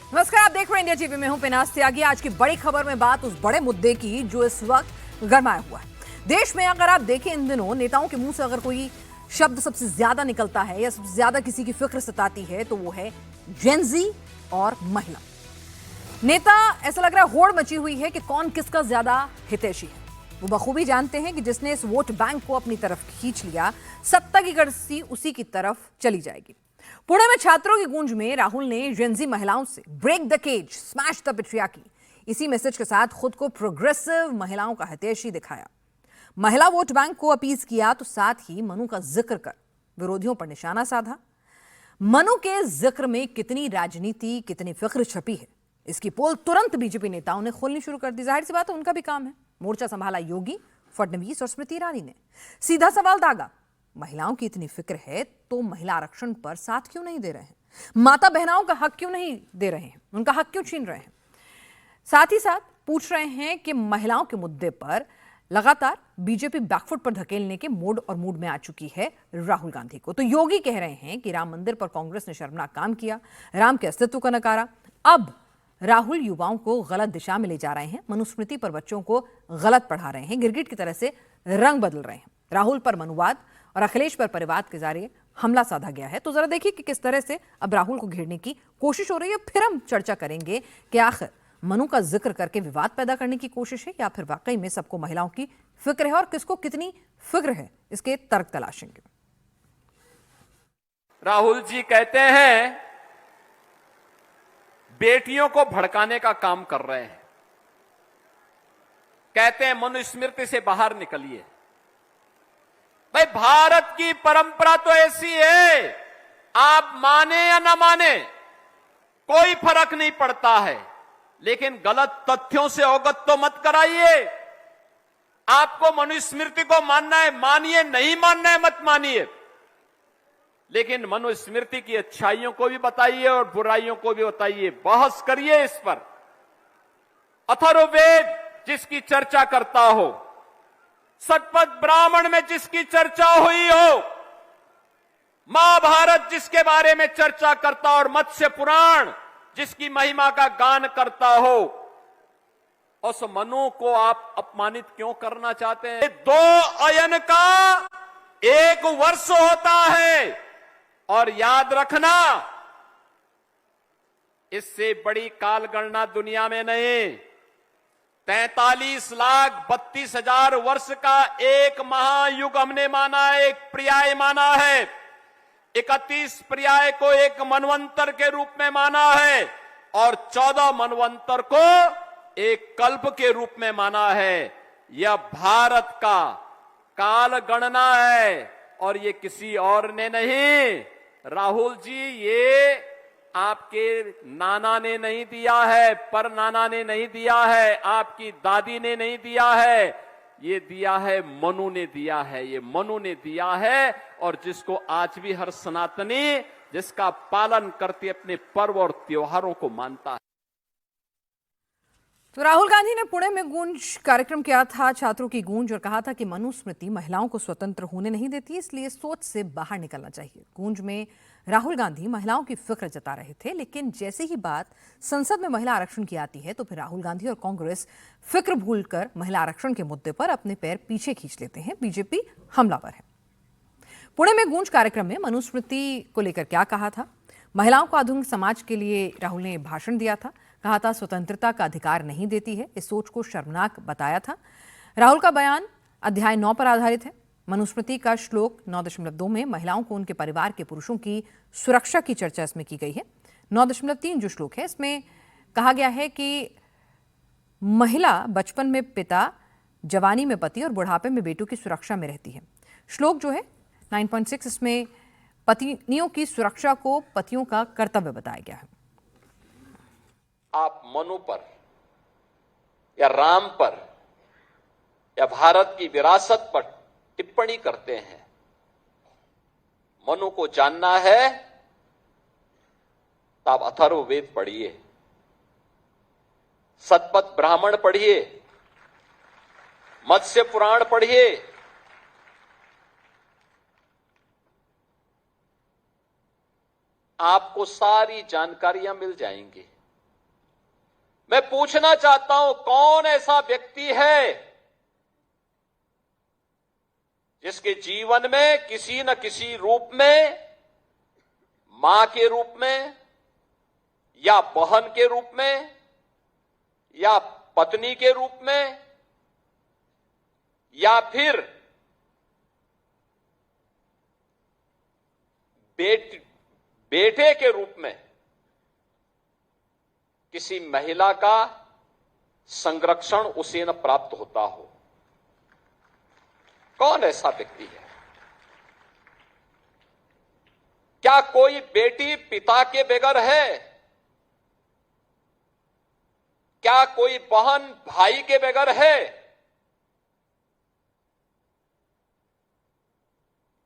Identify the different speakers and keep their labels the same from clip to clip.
Speaker 1: नमस्कार, आप देख रहे हैं इंडिया टीवी में हूं पिनास त्यागी। आज की बड़ी खबर में बात उस बड़े मुद्दे की जो इस वक्त गरमाया हुआ है देश में। अगर आप देखें इन दिनों नेताओं के मुंह से अगर कोई शब्द सबसे ज्यादा निकलता है या सबसे ज्यादा किसी की फिक्र सताती है तो वो है जेन ज़ी और महिला। नेता ऐसा लग रहा है होड़ मची हुई है कि कौन किसका ज्यादा हितैषी है। वो बखूबी जानते हैं कि जिसने इस वोट बैंक को अपनी तरफ खींच लिया, सत्ता की कर्सी उसी की तरफ चली जाएगी। पुणे में छात्रों की गूंज में राहुल ने जेन ज़ी महिलाओं से break the cage, smash the patriarchy, इसी मैसेज के साथ खुद को प्रोग्रेसिव महिलाओं का हितैषी दिखाया। महिला वोट बैंक को अपील किया तो साथ ही मनु का जिक्र कर विरोधियों पर निशाना साधा। मनु के जिक्र में कितनी राजनीति, कितनी फिक्र छपी है, इसकी पोल तुरंत बीजेपी नेताओं ने खोलनी शुरू कर दी। जाहिर सी बात है, उनका भी काम है। मोर्चा संभाला योगी, फडणवीस और स्मृति ईरानी ने। सीधा सवाल दागा, महिलाओं की इतनी फिक्र है तो महिला आरक्षण पर साथ क्यों नहीं दे रहे हैं? माता बहनाओं का हक क्यों नहीं दे रहे हैं? उनका हक क्यों छीन रहे हैं? साथ ही साथ पूछ रहे हैं कि महिलाओं के मुद्दे पर लगातार बीजेपी बैकफुट पर धकेलने के मूड में आ चुकी है राहुल गांधी को। तो योगी कह रहे हैं कि राम मंदिर पर कांग्रेस ने शर्मनाक काम किया, राम के अस्तित्व को नकारा। अब राहुल युवाओं को गलत दिशा में ले जा रहे हैं, मनुस्मृति पर बच्चों को गलत पढ़ा रहे हैं, गिरगिट की तरह से रंग बदल रहे हैं। राहुल पर मनुवाद और अखिलेश पर परिवाद के जरिए हमला साधा गया है। तो जरा देखिए कि किस तरह से अब राहुल को घेरने की कोशिश हो रही है। फिर हम चर्चा करेंगे कि आखिर मनु का जिक्र करके विवाद पैदा करने की कोशिश है या फिर वाकई में सबको महिलाओं की फिक्र है और किसको कितनी फिक्र है, इसके तर्क तलाशेंगे।
Speaker 2: राहुल जी कहते हैं बेटियों को भड़काने का काम कर रहे हैं। कहते हैं मनुस्मृति से बाहर निकलिए। भाई, भारत की परंपरा तो ऐसी है, आप माने या ना माने कोई फर्क नहीं पड़ता है, लेकिन गलत तथ्यों से अवगत तो मत कराइए। आपको मनुस्मृति को मानना है मानिए, नहीं मानना है मत मानिए, लेकिन मनुस्मृति की अच्छाइयों को भी बताइए और बुराइयों को भी बताइए। बहस करिए इस पर। अथर्ववेद जिसकी चर्चा करता हो, शतपथ ब्राह्मण में जिसकी चर्चा हुई हो, महाभारत जिसके बारे में चर्चा करता और मत्स्य पुराण जिसकी महिमा का गान करता हो, उस मनु को आप अपमानित क्यों करना चाहते हैं? 2 अयन का 1 वर्ष होता है और याद रखना, इससे बड़ी काल गणना दुनिया में नहीं। 43,32,000 वर्ष का एक महायुग हमने माना है, एक पर्याय माना है। 31 पर्याय को एक मनवंतर के रूप में माना है और 14 मनवंतर को एक कल्प के रूप में माना है। यह भारत का काल गणना है और ये किसी और ने नहीं। राहुल जी, ये आपके नाना ने नहीं दिया है, पर नाना ने नहीं दिया है, आपकी दादी ने नहीं दिया है, ये दिया है मनु ने दिया है, ये मनु ने दिया है। और जिसको आज भी हर सनातनी जिसका पालन करते अपने पर्व और त्योहारों को मानता है।
Speaker 1: तो राहुल गांधी ने पुणे में गूंज कार्यक्रम किया था, छात्रों की गूंज, और कहा था कि मनुस्मृति महिलाओं को स्वतंत्र होने नहीं देती, इसलिए सोच से बाहर निकलना चाहिए। गूंज में राहुल गांधी महिलाओं की फिक्र जता रहे थे, लेकिन जैसे ही बात संसद में महिला आरक्षण की आती है तो फिर राहुल गांधी और कांग्रेस फिक्र भूलकर महिला आरक्षण के मुद्दे पर अपने पैर पीछे खींच लेते हैं। बीजेपी हमलावर है। पुणे में गूंज कार्यक्रम में मनुस्मृति को लेकर क्या कहा था? महिलाओं को आधुनिक समाज के लिए राहुल ने भाषण दिया था। कहा था स्वतंत्रता का अधिकार नहीं देती है, इस सोच को शर्मनाक बताया था। राहुल का बयान अध्याय 9 पर आधारित है। मनुस्मृति का श्लोक 9.2 में महिलाओं को उनके परिवार के पुरुषों की सुरक्षा की चर्चा इसमें की गई है। 9.3 जो श्लोक है, इसमें कहा गया है कि महिला बचपन में पिता, जवानी में पति और बुढ़ापे में बेटों की सुरक्षा में रहती है। श्लोक जो है 9.6, इसमें पत्नियों की सुरक्षा को पतियों का कर्तव्य बताया गया है।
Speaker 2: आप मनु पर या राम पर या भारत की विरासत पर टिप्पणी करते हैं। मनु को जानना है तो आप अथर्ववेद पढ़िए, शतपथ ब्राह्मण पढ़िए, मत्स्य पुराण पढ़िए। आपको सारी जानकारियां मिल जाएंगी। मैं पूछना चाहता हूं, कौन ऐसा व्यक्ति है जिसके जीवन में किसी न किसी रूप में, मां के रूप में या बहन के रूप में या पत्नी के रूप में या फिर बेटे के रूप में किसी महिला का संरक्षण उसे न प्राप्त होता हो? कौन ऐसा व्यक्ति है? क्या कोई बेटी पिता के बगैर है? क्या कोई बहन भाई के बगैर है?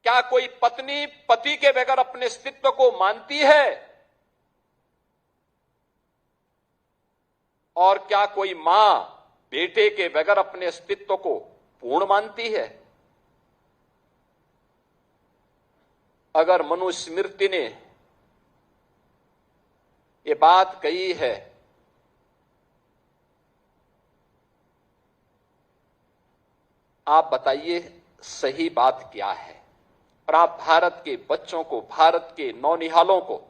Speaker 2: क्या कोई पत्नी पति के बगैर अपने अस्तित्व को मानती है? और क्या कोई मां बेटे के बगैर अपने अस्तित्व को पूर्ण मानती है? अगर मनुस्मृति ने ये बात कही है, आप बताइए सही बात क्या है? और आप भारत के बच्चों को, भारत के नौनिहालों को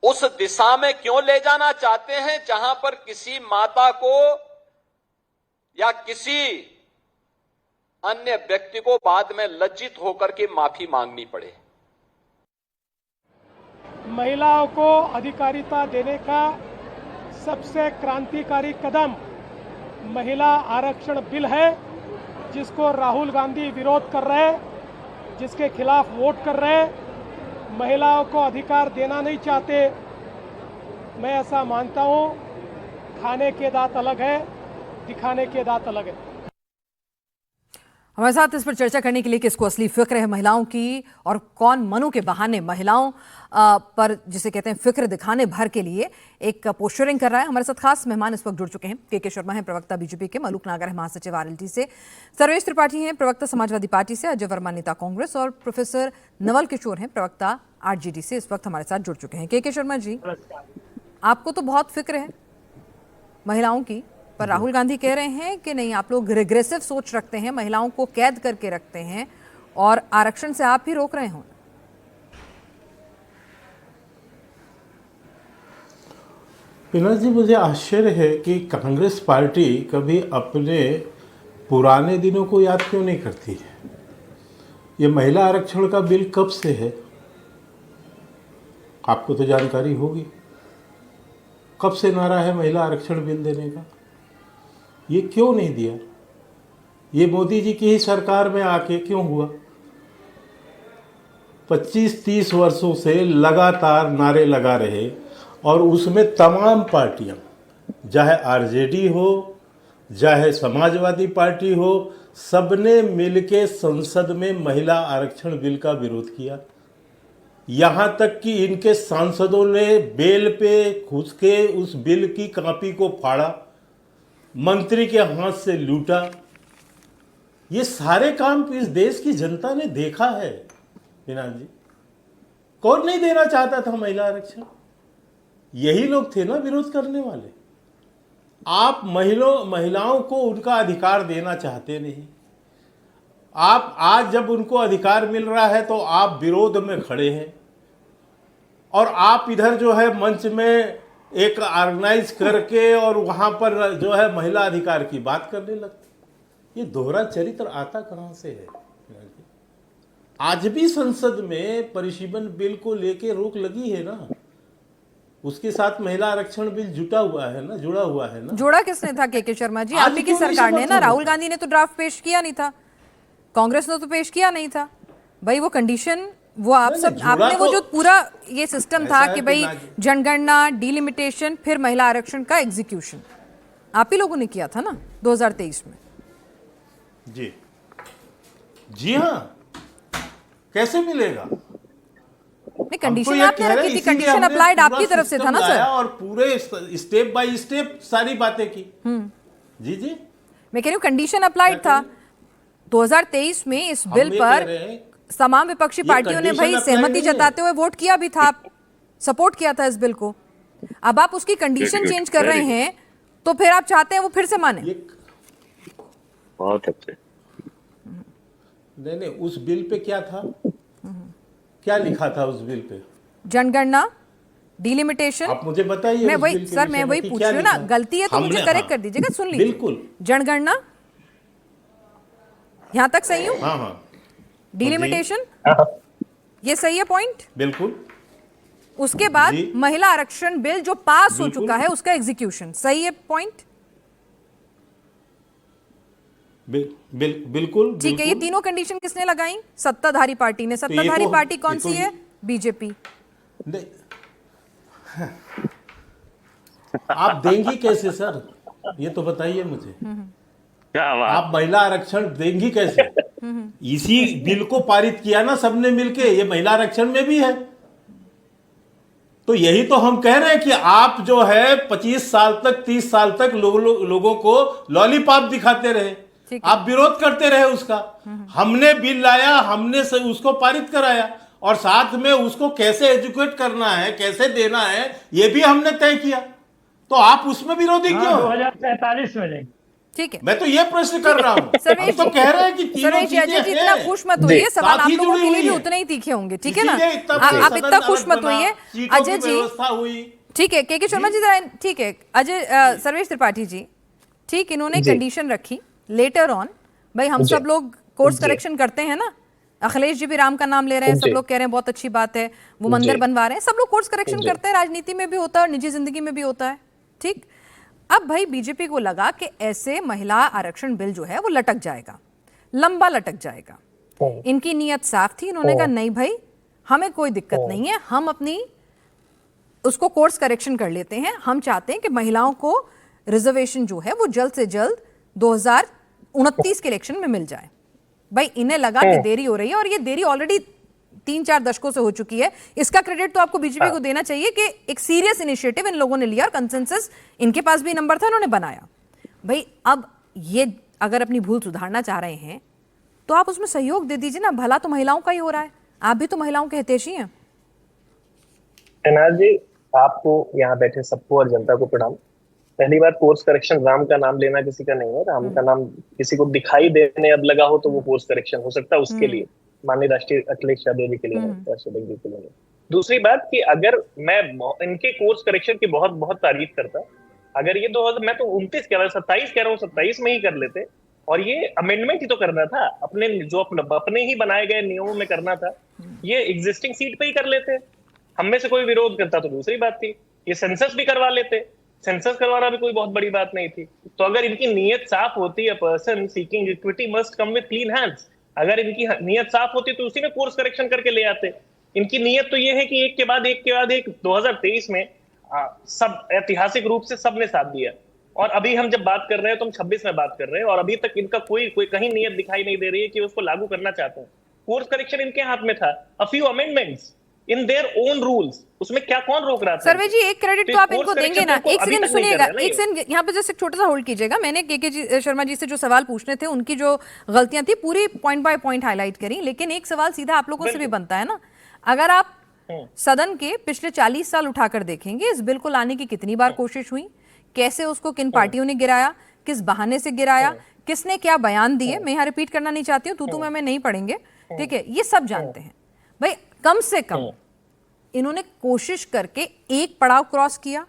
Speaker 2: उस दिशा में क्यों ले जाना चाहते हैं जहां पर किसी माता को या किसी अन्य व्यक्ति को बाद में लज्जित होकर के माफी मांगनी पड़े?
Speaker 3: महिलाओं को अधिकारिता देने का सबसे क्रांतिकारी कदम महिला आरक्षण बिल है, जिसको राहुल गांधी विरोध कर रहे हैं, जिसके खिलाफ वोट कर रहे हैं। महिलाओं को अधिकार देना नहीं चाहते। मैं ऐसा मानता हूं, खाने के दांत अलग है, दिखाने के दांत अलग है।
Speaker 1: हमारे साथ इस पर चर्चा करने के लिए किसको असली फिक्र है महिलाओं की और कौन मनु के बहाने महिलाओं पर जिसे कहते हैं फिक्र दिखाने भर के लिए एक पोस्टरिंग कर रहा है। हमारे साथ खास मेहमान इस वक्त जुड़ चुके हैं। के शर्मा हैं प्रवक्ता बीजेपी के, मलूक नागर है महासचिव आरएलटी से, सर्वेश त्रिपाठी हैं प्रवक्ता समाजवादी पार्टी से, अजय वर्मा नेता कांग्रेस और प्रोफेसर नवल किशोर हैं प्रवक्ता आरजेडी से इस वक्त हमारे साथ जुड़ चुके हैं। के शर्मा जी, आपको तो बहुत फिक्र है महिलाओं की, पर राहुल गांधी कह रहे हैं कि नहीं, आप लोग रिग्रेसिव सोच रखते हैं, महिलाओं को कैद करके रखते हैं और आरक्षण से आप ही रोक रहे हो।
Speaker 4: पिनाक जी, मुझे आश्चर्य है कि कांग्रेस पार्टी कभी अपने पुराने दिनों को याद क्यों नहीं करती है। ये महिला आरक्षण का बिल कब से है, आपको तो जानकारी होगी। कब से नारा है महिला आरक्षण बिल देने का? ये क्यों नहीं दिया? ये मोदी जी की ही सरकार में आके क्यों हुआ? 25-30 वर्षों से लगातार नारे लगा रहे और उसमें तमाम पार्टियां, चाहे आरजेडी हो, चाहे समाजवादी पार्टी हो, सबने मिलके संसद में महिला आरक्षण बिल का विरोध किया। यहां तक कि इनके सांसदों ने बेल पे घुस के उस बिल की कॉपी को फाड़ा, मंत्री के हाथ से लूटा। ये सारे काम इस देश की जनता ने देखा है। पिनाक जी, कौन नहीं देना चाहता था महिला आरक्षण? यही लोग थे ना विरोध करने वाले। आप महिलाओं को उनका अधिकार देना चाहते नहीं। आप आज जब उनको अधिकार मिल रहा है तो आप विरोध में खड़े हैं और आप इधर जो है मंच में एक ऑर्गेनाइज करके और वहां पर जो है महिला अधिकार की बात करने लगते। ये दोहरा चरित्र आता कहां से है? आज भी संसद में परिसीमन बिल को लेके रोक लगी है ना, उसके साथ महिला आरक्षण बिल जुड़ा हुआ है ना। जोड़ा
Speaker 1: किसने था के शर्मा जी? आप ही की सरकार ने ना। राहुल गांधी ने तो ड्राफ्ट पेश किया नहीं था, कांग्रेस ने तो पेश किया नहीं था भाई। वो कंडीशन, वो आप सब आपने वो जो पूरा ये सिस्टम था कि भाई जनगणना, डिलिमिटेशन, फिर महिला आरक्षण का एग्जीक्यूशन, आप ही लोगों ने किया था ना 2023 में।
Speaker 4: जी हाँ, कैसे मिलेगा?
Speaker 1: नहीं, कंडीशन आपने रखी थी, कंडीशन अप्लाइड आपकी तरफ से था ना सर,
Speaker 4: और पूरे स्टेप बाय स्टेप सारी बातें की। जी
Speaker 1: मैं कह रही हूँ कंडीशन अप्लाइड था 2023 में। इस बिल पर तमाम विपक्षी पार्टियों ने भाई सहमति जताते हुए वोट किया भी था, सपोर्ट किया था इस बिल को। अब आप उसकी कंडीशन चेंज कर रहे हैं, तो फिर आप चाहते हैं वो फिर से माने?
Speaker 5: बहुत अच्छे।
Speaker 4: नहीं, उस बिल पे क्या था, क्या लिखा था उस बिल पे?
Speaker 1: जनगणना, डिलिमिटेशन।
Speaker 4: आप मुझे बताइए।
Speaker 1: मैं
Speaker 4: उस
Speaker 1: वही
Speaker 4: बिल के
Speaker 1: सर,
Speaker 4: विषय
Speaker 1: मैं
Speaker 4: में
Speaker 1: वही
Speaker 4: कि
Speaker 1: पूछ
Speaker 4: क्या
Speaker 1: रही हूँ ना,
Speaker 4: लिखा?
Speaker 1: गलती है तो मुझे
Speaker 4: हमने-
Speaker 1: करेक्ट कर दीजिएगा। सुन लीजिए,
Speaker 4: बिल्कुल।
Speaker 1: जनगणना यहां तक सही हूँ?
Speaker 4: हाँ।
Speaker 1: डिलिमिटेशन ये सही है पॉइंट?
Speaker 4: बिल्कुल।
Speaker 1: उसके बाद
Speaker 4: जी।
Speaker 1: महिला आरक्षण बिल जो पास हो
Speaker 4: बिल्कुल।
Speaker 1: चुका है उसका एग्जीक्यूशन सही है पॉइंट?
Speaker 4: बिल्कुल।
Speaker 1: ठीक है। ये तीनों कंडीशन किसने लगाई? सत्ताधारी पार्टी ने। सत्ताधारी पार्टी कौन सी है? बीजेपी।
Speaker 4: आप देंगी कैसे सर, ये तो बताइए मुझे।
Speaker 5: क्या बात।
Speaker 4: आप महिला आरक्षण देंगी कैसे? इसी बिल को पारित किया ना सबने मिलके, ये महिला आरक्षण में भी है। तो यही तो हम कह रहे हैं कि आप जो है 25 साल तक 30 साल तक लोगों को लॉलीपॉप दिखाते रहे, आप विरोध करते रहे उसका। हमने बिल लाया, हमने उसको पारित कराया, और साथ में उसको कैसे एजुकेट करना है, कैसे देना है, ये भी हमने तय किया। तो आप उसमें विरोधी क्यों?
Speaker 3: 2043 में लेंगे।
Speaker 1: ठीक है,
Speaker 4: मैं तो ये प्रश्न कर रहा हूं। हम तो कह रहे हैं कि तीनों
Speaker 1: सर्वेश जी, अजय जी
Speaker 4: चीजें
Speaker 1: इतना
Speaker 4: हैं।
Speaker 1: खुश मत होइए, सवाल आप लोगों के लिए भी
Speaker 4: हुई है।
Speaker 1: उतने ही तीखे होंगे, ठीक है ना?
Speaker 4: इसीलिए इतना
Speaker 1: आप
Speaker 4: सदन
Speaker 1: इतना खुश
Speaker 4: अलग
Speaker 1: मत
Speaker 4: बना,
Speaker 1: होइए
Speaker 4: सीटों की
Speaker 1: अजय जी।
Speaker 4: व्यवस्था हुई।
Speaker 1: ठीक है, के शर्मा जी जरा, ठीक है अजय, सर्वेश त्रिपाठी जी, ठीक, इन्होंने कंडीशन रखी लेटर ऑन। भाई हम सब लोग कोर्स करेक्शन करते हैं ना, अखिलेश जी भी राम का नाम ले रहे हैं, सब लोग कह रहे हैं बहुत अच्छी बात है, वो मंदिर बनवा रहे हैं, सब लोग कोर्स करेक्शन करते हैं, राजनीति में भी होता है और निजी जिंदगी में भी होता है। ठीक, अब भाई बीजेपी को लगा कि ऐसे महिला आरक्षण बिल जो है वो लटक जाएगा, लंबा लटक जाएगा। इनकी नीयत साफ थी, इन्होंने कहा नहीं भाई हमें कोई दिक्कत नहीं है, हम अपनी उसको कोर्स करेक्शन कर लेते हैं। हम चाहते हैं कि महिलाओं को रिजर्वेशन जो है वो जल्द से जल्द 2029 के इलेक्शन में मिल जाए। भाई इन्हें लगा कि देरी हो रही है, और ये देरी ऑलरेडी 3-4 दशकों से हो चुकी है। इसका क्रेडिट तो आपको बीजेपी को देना चाहिए कि एक सीरियस इनिशिएटिव इन लोगों ने लिया और कंसेंसस इनके पास भी नंबर था, उन्होंने बनाया। भाई अब ये अगर अपनी भूल सुधारना चाह रहे हैं तो आप उसमें सहयोग दे दीजिए ना, भला तो महिलाओं का ही हो रहा है, आप भी तो महिलाओं के हितैषी हैं।
Speaker 6: एनाज जी, आपको यहाँ बैठे सबको और जनता को प्रणाम। पहली बात, कोर्स करेक्शन राम का नाम लेना किसी का नहीं है। राम का नाम किसी को दिखाई देने अब लगा हो तो वो कोर्स करेक्शन हो सकता है उसके लिए, माननीय राष्ट्रीय अखिलेश यादव जी के लिए, राष्ट्रपति जी के लिए। दूसरी बात कि अगर मैं इनके कोर्स करेक्शन की बहुत बहुत तारीफ करता, अगर ये मैं तो 29 कह रहा हूँ, 27 कह रहा हूँ, 27 में ही कर लेते, और ये अमेंडमेंट ही तो करना था, अपने जो अपने ही बनाए गए नियमों में करना था, ये एग्जिस्टिंग सीट पे ही कर लेते। हम में से कोई विरोध करता तो दूसरी बात थी, ये सेंसस भी करवा लेते, सेंसस करवाना भी कोई बहुत बड़ी बात नहीं थी। तो अगर इनकी नीयत साफ होती है, person seeking equity must come with clean hands, अगर इनकी नीयत साफ होती तो उसी में कोर्स करेक्शन करके ले आते। इनकी नीयत तो ये है कि एक के बाद एक 2023 में सब ऐतिहासिक रूप से सबने साथ दिया, और अभी हम जब बात कर रहे हैं तो हम 26 में बात कर रहे हैं, और अभी तक इनका कोई कहीं नीयत दिखाई नहीं दे रही है कि उसको लागू करना चाहते हैं। कोर्स करेक्शन इनके हाथ में था, a few amendments in their own rules, उसमें क्या कौन रोक रहा था?
Speaker 1: सर्वे जी एक क्रेडिट तो आप इनको देंगे ना। एक सेकंड सुनिएगा, एक सेकंड यहाँ पे जस्ट एक छोटा सा होल्ड कीजिएगा। मैंने के शर्मा जी से जो सवाल पूछने थे, उनकी जो गलतियां थी पूरी पॉइंट बाय पॉइंट हाईलाइट करी, लेकिन एक सवाल सीधा आप लोगों से भी बनता है ना। अगर आप सदन के पिछले 40 साल उठाकर देखेंगे, इस बिल को लाने की कितनी बार कोशिश हुई, कैसे उसको किन पार्टियों ने गिराया, किस बहाने से गिराया, किसने क्या बयान दिए, मैं यहाँ रिपीट करना नहीं चाहती हूँ, तू मैं नहीं पढ़ेंगे, ठीक है, ये सब जानते हैं। भाई कम से कम इन्होंने कोशिश करके एक पड़ाव क्रॉस किया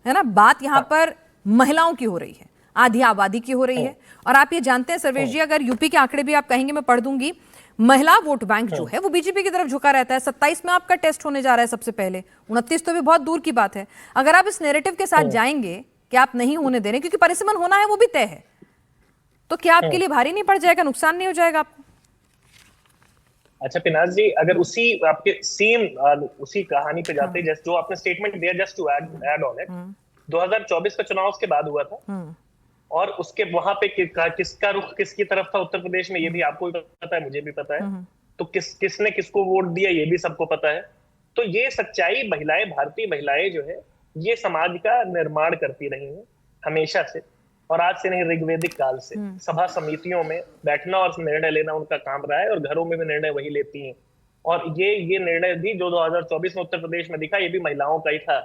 Speaker 1: है ना। बात यहां पर महिलाओं की हो रही है, आधी आबादी की हो रही है, और आप ये जानते हैं सर्वेश जी, अगर यूपी के आंकड़े भी आप कहेंगे मैं पढ़ दूंगी, महिला वोट बैंक जो है वो बीजेपी की तरफ झुका रहता है। 27 में आपका टेस्ट होने जा रहा है सबसे पहले, 29 तो भी बहुत दूर की बात है। अगर आप इस नैरेटिव के साथ जाएंगे कि आप नहीं होने दे रहे, क्योंकि परिसीमन होना है वो भी तय है, तो क्या आपके लिए भारी नहीं पड़ जाएगा, नुकसान नहीं हो जाएगा आपको?
Speaker 6: अच्छा पिनाज जी, अगर उसी आपके सेम उसी कहानी पे जाते, जैसे जो आपने स्टेटमेंट दिया, just to add on it, 2024 का चुनाव उसके बाद हुआ था, और उसके वहां पे किसका रुख किसकी तरफ था उत्तर प्रदेश में, ये भी आपको भी पता है, मुझे भी पता है, तो किसने किसको वोट दिया ये भी सबको पता है। तो ये सच्चाई, महिलाएं, भारतीय महिलाएं जो है ये समाज का निर्माण करती रही हैं हमेशा से, और आज से नहीं, ऋग्वेदिक काल से सभा समितियों में बैठना और निर्णय लेना उनका काम रहा है, और घरों में भी निर्णय वही लेती हैं। और ये निर्णय भी जो 2024 में उत्तर प्रदेश में दिखा, ये भी महिलाओं का ही था,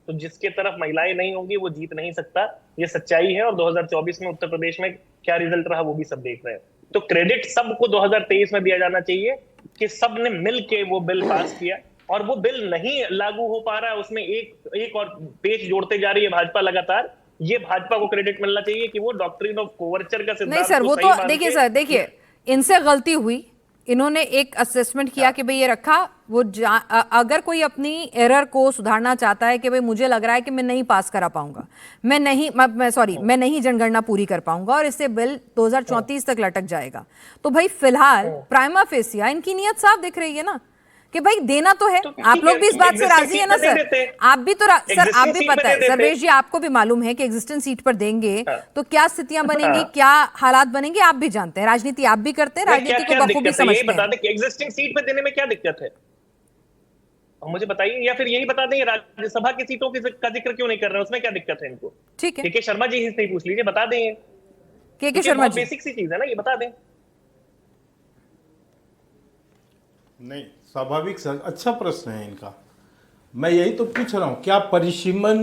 Speaker 6: तो जिसके तरफ महिलाएं नहीं होंगी वो जीत नहीं सकता, ये सच्चाई है। और 2024 में उत्तर प्रदेश में क्या रिजल्ट रहा वो भी सब देख रहे हैं। तो क्रेडिट सबको 2023 में दिया जाना चाहिए कि सबने मिल के वो बिल पास किया, और वो बिल नहीं लागू हो पा रहा है, उसमें एक और पेच जोड़ते जा रही है भाजपा लगातार। ये भाजपा को क्रेडिट मिलना चाहिए कि वो डॉक्ट्रिन ऑफ कोवर्चर का सिद्धांत
Speaker 1: नहीं सर, वो तो देखिए सर, देखिए इनसे गलती हुई, इन्होंने एक असेसमेंट किया कि भाई ये रखा, वो अगर कोई अपनी एरर को सुधारना चाहता है कि भाई मुझे लग रहा है कि मैं नहीं पास करा पाऊंगा, मैं नहीं जनगणना पूरी कर पाऊंगा और इससे बिल 2034 तक लटक जाएगा, तो भाई फिलहाल प्राइमा फेसिया इनकी नीयत साफ दिख रही है ना कि भाई देना तो है। आप लोग भी इस बात से राजी है ना सर? आप भी तो सर, आप भी पता है सर्वेश जी, आपको भी मालूम है कि एग्जिस्टिंग सीट पर देंगे तो क्या स्थितियां बनेंगी, क्या हालात बनेंगे, आप भी जानते हैं, राजनीति आप भी करते हैं, राजनीति को बखूबी समझते हैं।
Speaker 6: बता दें कि एग्जिस्टिंग सीट पर देने में क्या दिक्कत है, मुझे बताइए, या फिर यही बता दें राज्यसभा की सीटों का जिक्र क्यों नहीं कर रहे हैं, उसमें क्या दिक्कत है इनको?
Speaker 1: ठीक है,
Speaker 6: के शर्मा जी से पूछ लीजिए, बता दें।
Speaker 1: के शर्मा जी,
Speaker 6: बेसिक सी चीज है ना, ये बता दें।
Speaker 4: नहीं, स्वाभाविक सर, अच्छा प्रश्न है इनका। मैं यही तो पूछ रहा हूं, क्या परिसीमन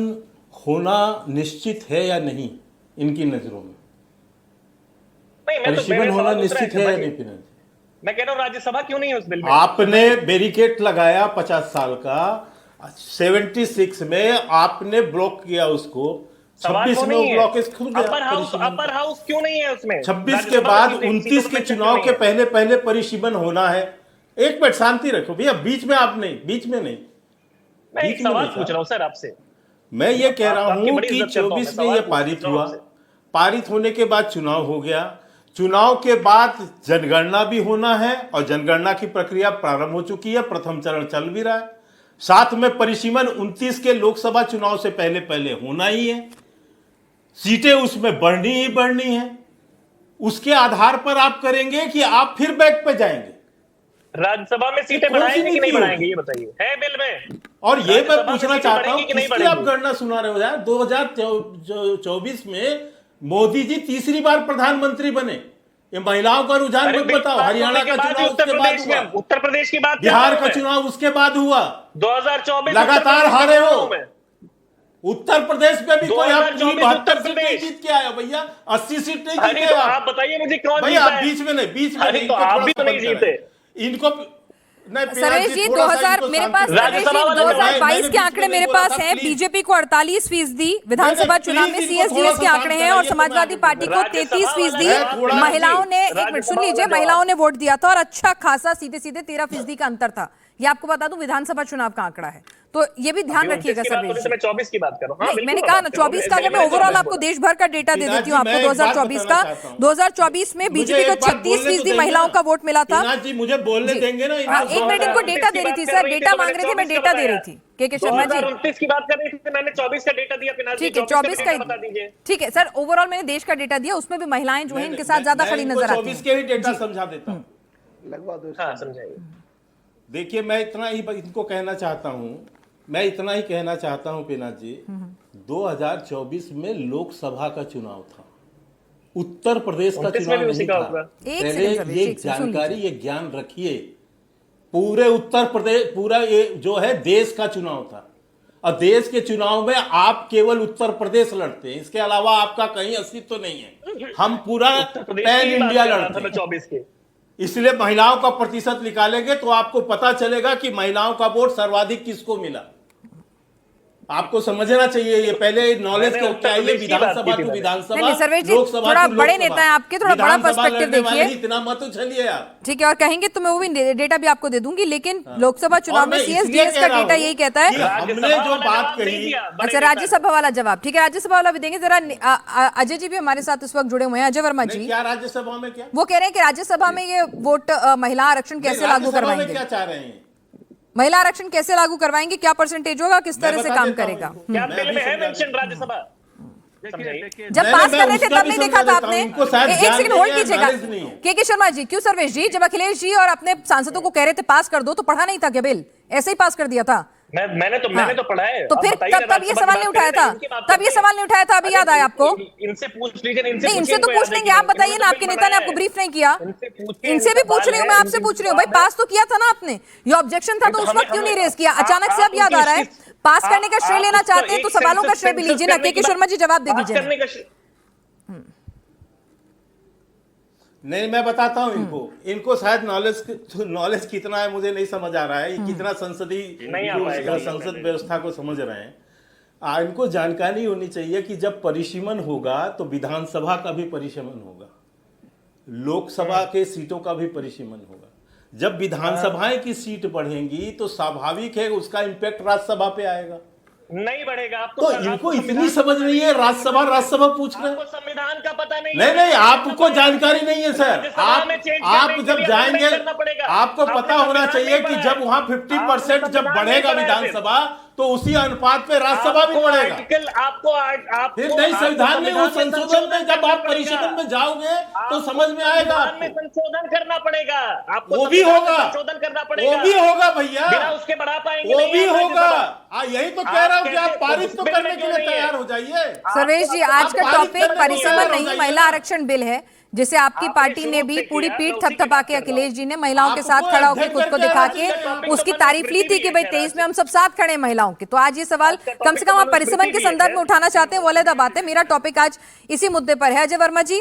Speaker 4: होना निश्चित है या नहीं इनकी नजरों में? परिसीमन होना निश्चित है या नहीं पिनाक जी?
Speaker 6: मैं कह रहा हूं राज्यसभा क्यों नहीं है उस बिल में?
Speaker 4: आपने बैरिकेड लगाया 50 साल का, 76 में आपने ब्लॉक किया उसको, 26 में वो ब्लॉकेज खुल गया।
Speaker 6: अपर हाउस क्यों नहीं है उसमें?
Speaker 4: 26 के बाद 29 के चुनाव के पहले परिसीमन होना है। एक मिनट शांति रखो भैया, बीच में आप नहीं, बीच में नहीं,
Speaker 6: मैं एक सवाल पूछ रहा हूं सर आपसे।
Speaker 4: मैं ये कह रहा हूं कि 24 में ये पारित हुआ, पारित होने के बाद चुनाव हो गया, चुनाव के बाद जनगणना भी होना है और जनगणना की प्रक्रिया प्रारंभ हो चुकी है, प्रथम चरण चल भी रहा है, साथ में परिसीमन 29 के लोकसभा चुनाव से पहले होना ही है, सीटें उसमें बढ़नी ही बढ़नी है। उसके आधार पर आप करेंगे कि आप फिर बैक पे जाएंगे?
Speaker 6: राज्यसभा में सीटें बढ़ाएंगे कि नहीं बढ़ाएंगे, ये बताइए, है बिल में?
Speaker 4: और ये मैं पूछना चाहता हूं कि किसकी आप गणना सुना रहे हो यार? 2024 में मोदी जी तीसरी बार प्रधानमंत्री बने, ये महिलाओं का रुझान मत बताओ। हरियाणा का चुनाव उसके बाद हुआ,
Speaker 6: उत्तर प्रदेश की बात,
Speaker 4: बिहार का चुनाव उसके बाद हुआ,
Speaker 6: 2024
Speaker 4: लगातार हारे हो। उत्तर प्रदेश में भी कोई आप 72 सीटें जीत के आए हो भैया, 80 सीट नहीं जीते आप
Speaker 6: बताइए मुझे कौन
Speaker 4: भैया? आप बीच में नहीं,
Speaker 6: तो आप भी तो नहीं जीते
Speaker 4: इनको।
Speaker 1: सरेश जी, 2000 मेरे पास 2022 के आंकड़े मेरे पास हैं। बीजेपी को 48%, विधानसभा चुनाव में सीएसडीएस के आंकड़े हैं, और समाजवादी पार्टी को 33%। महिलाओं ने, एक मिनट सुन लीजिए, महिलाओं ने वोट दिया था और अच्छा खासा सीधे 13% का अंतर था। ये आपको बता दूं विधानसभा चुनाव का आंकड़ा है, तो ये भी ध्यान रखिएगा सर।
Speaker 6: मैं 24 की बात कर रहा हूं।
Speaker 1: मैंने कहा ना 24 का, अगर मैं ओवरऑल आपको देश भर का डेटा दे देती हूँ आपको 2024 का, 2024 में बीजेपी को 36% महिलाओं का वोट मिला था।
Speaker 4: जी मुझे बोलने देंगे ना?
Speaker 1: एक मिनट, इनको डेटा दे रही थी सर, डेटा मांग रहे थे, मैं डेटा दे रही थी। के शर्मा जी
Speaker 6: 29 की बात कर रही थी, मैंने 24 का डेटा दिया।
Speaker 1: ठीक है, 24 का बता दीजिए। ठीक है सर, ओवरऑल मैंने देश का डेटा दिया, उसमें भी महिलाएं जो है इनके साथ ज्यादा खड़ी नजर आती हैं।
Speaker 4: 24 के ही डेटा समझा देता हूँ,
Speaker 6: लगवा दो। हाँ समझाइए।
Speaker 4: देखिए, मैं इतना ही इनको कहना चाहता हूं, मैं इतना ही कहना चाहता हूं पिनाक जी, 2024 में लोकसभा का चुनाव था, उत्तर प्रदेश का चुनाव नहीं था। पहले ये जानकारी, ये ज्ञान रखिए, पूरे उत्तर प्रदेश, पूरा ये जो है देश का चुनाव था, और देश के चुनाव में आप केवल उत्तर प्रदेश लड़ते हैं, इसके अलावा आपका कहीं अस्तित्व नहीं है। हम पूरा पैन इंडिया लड़ते हैं 24 के, इसलिए महिलाओं का प्रतिशत निकालेंगे तो आपको पता चलेगा कि महिलाओं का वोट सर्वाधिक किसको मिला। आपको समझना चाहिए, ये पहले नॉलेज के चाहिए। विधानसभा टू विधानसभा, लोकसभा
Speaker 1: थोड़ा बड़े नेता हैं आपके, थोड़ा बड़ा पर्सपेक्टिव देखिए,
Speaker 4: इतना मत उछलिए आप।
Speaker 1: ठीक है, और कहेंगे तो मैं वो भी डेटा भी आपको दे दूंगी, लेकिन लोकसभा चुनाव में सीएसडीएस का डेटा यही कहता है।
Speaker 4: हमने जो बात कही,
Speaker 1: अच्छा राज्यसभा वाला जवाब, ठीक है, राज्यसभा वाला भी देंगे। जरा अजय जी भी हमारे साथ इस वक्त जुड़े हुए हैं, अजय वर्मा जी।
Speaker 4: क्या राज्यसभा में क्या
Speaker 1: वो कह रहे हैं कि राज्यसभा में ये वोट महिला आरक्षण कैसे लागू करवाएंगे,
Speaker 4: क्या चाह रहे हैं,
Speaker 1: महिला आरक्षण कैसे लागू करवाएंगे, क्या परसेंटेज होगा, किस तरह से काम करेगा?
Speaker 6: क्या बिल में है मेंशन राज्यसभा?
Speaker 1: जब पास कर रहे थे तब नहीं देखा था आपने? एक सेकंड होल्ड कीजिएगा के शर्मा जी। क्यों सर्वेश जी, जब अखिलेश जी और अपने सांसदों को कह रहे थे पास कर दो, तो पढ़ा नहीं था क्या बिल? ऐसे ही पास कर दिया था? मैंने तो पढ़ा है। तो फिर तब ये सवाल नहीं उठाया था, तब ये सवाल नहीं उठाया था, अभी याद आया आपको?
Speaker 6: इनसे पूछ लीजिए।
Speaker 1: नहीं, इनसे तो पूछ लेंगे, आप बताइए ना, आपके नेता ने आपको ब्रीफ नहीं किया? इनसे भी पूछ रही हूँ, मैं आपसे पूछ रही हूँ भाई, पास तो किया था ना आपने, ये ऑब्जेक्शन था तो उस वक्त क्यों नहीं रेज किया? अचानक से अब याद आ रहा है? पास करने का श्रेय लेना चाहते हैं तो सवालों का श्रेय भी लीजिए ना। के शर्मा जी जवाब दे दीजिए।
Speaker 4: नहीं, मैं बताता हूं इनको शायद नॉलेज कितना है मुझे नहीं समझ आ रहा है, ये कितना संसद व्यवस्था को समझ रहे हैं। इनको जानकारी होनी चाहिए कि जब परिसीमन होगा तो विधानसभा का भी परिसीमन होगा, लोकसभा के सीटों का भी परिसीमन होगा। जब विधानसभाएं की सीट बढ़ेंगी तो स्वाभाविक है उसका इंपैक्ट राज्यसभा पे आएगा,
Speaker 6: नहीं बढ़ेगा। आपको
Speaker 4: तो इनको इतनी समझ नहीं है, राज्यसभा पूछ रहे हैं।
Speaker 6: आपको संविधान का पता नहीं
Speaker 4: है। नहीं, आपको जानकारी नहीं है सर। आप जब जाएंगे आपको पता होना चाहिए कि जब वहां 50% जब बढ़ेगा विधानसभा तो उसी अनुपात पे राज्यसभा भी बढ़ेगा।
Speaker 6: आपको
Speaker 4: फिर नहीं, संविधान में वो संशोधन में जब आप परिषद में जाओगे तो समझ में आएगा।
Speaker 6: संशोधन करना पड़ेगा आपको,
Speaker 4: वो भी होगा,
Speaker 6: संशोधन करना पड़ेगा,
Speaker 4: वो भी होगा भैया,
Speaker 6: बिना उसके बढ़ा पाएंगे,
Speaker 4: वो भी होगा। यही तो कह रहा हूँ कि आप पारित तो करने के लिए तैयार हो जाइए।
Speaker 1: सर्वेश जी, आज का टॉपिक परिसीमन नहीं, महिला आरक्षण बिल है, जिसे आपकी पार्टी ने भी पूरी पीठ थपथपा के अखिलेश जी ने महिलाओं के साथ खड़ा होकर खुद को दिखा के उसकी तारीफ ली थी कि भाई 23 में हम सब साथ खड़े हैं महिलाओं के। तो आज ये सवाल कम से कम आप परिसीमन के संदर्भ में उठाना चाहते हैं, वो अलग बात है। मेरा टॉपिक आज इसी मुद्दे पर है। अजय वर्मा जी,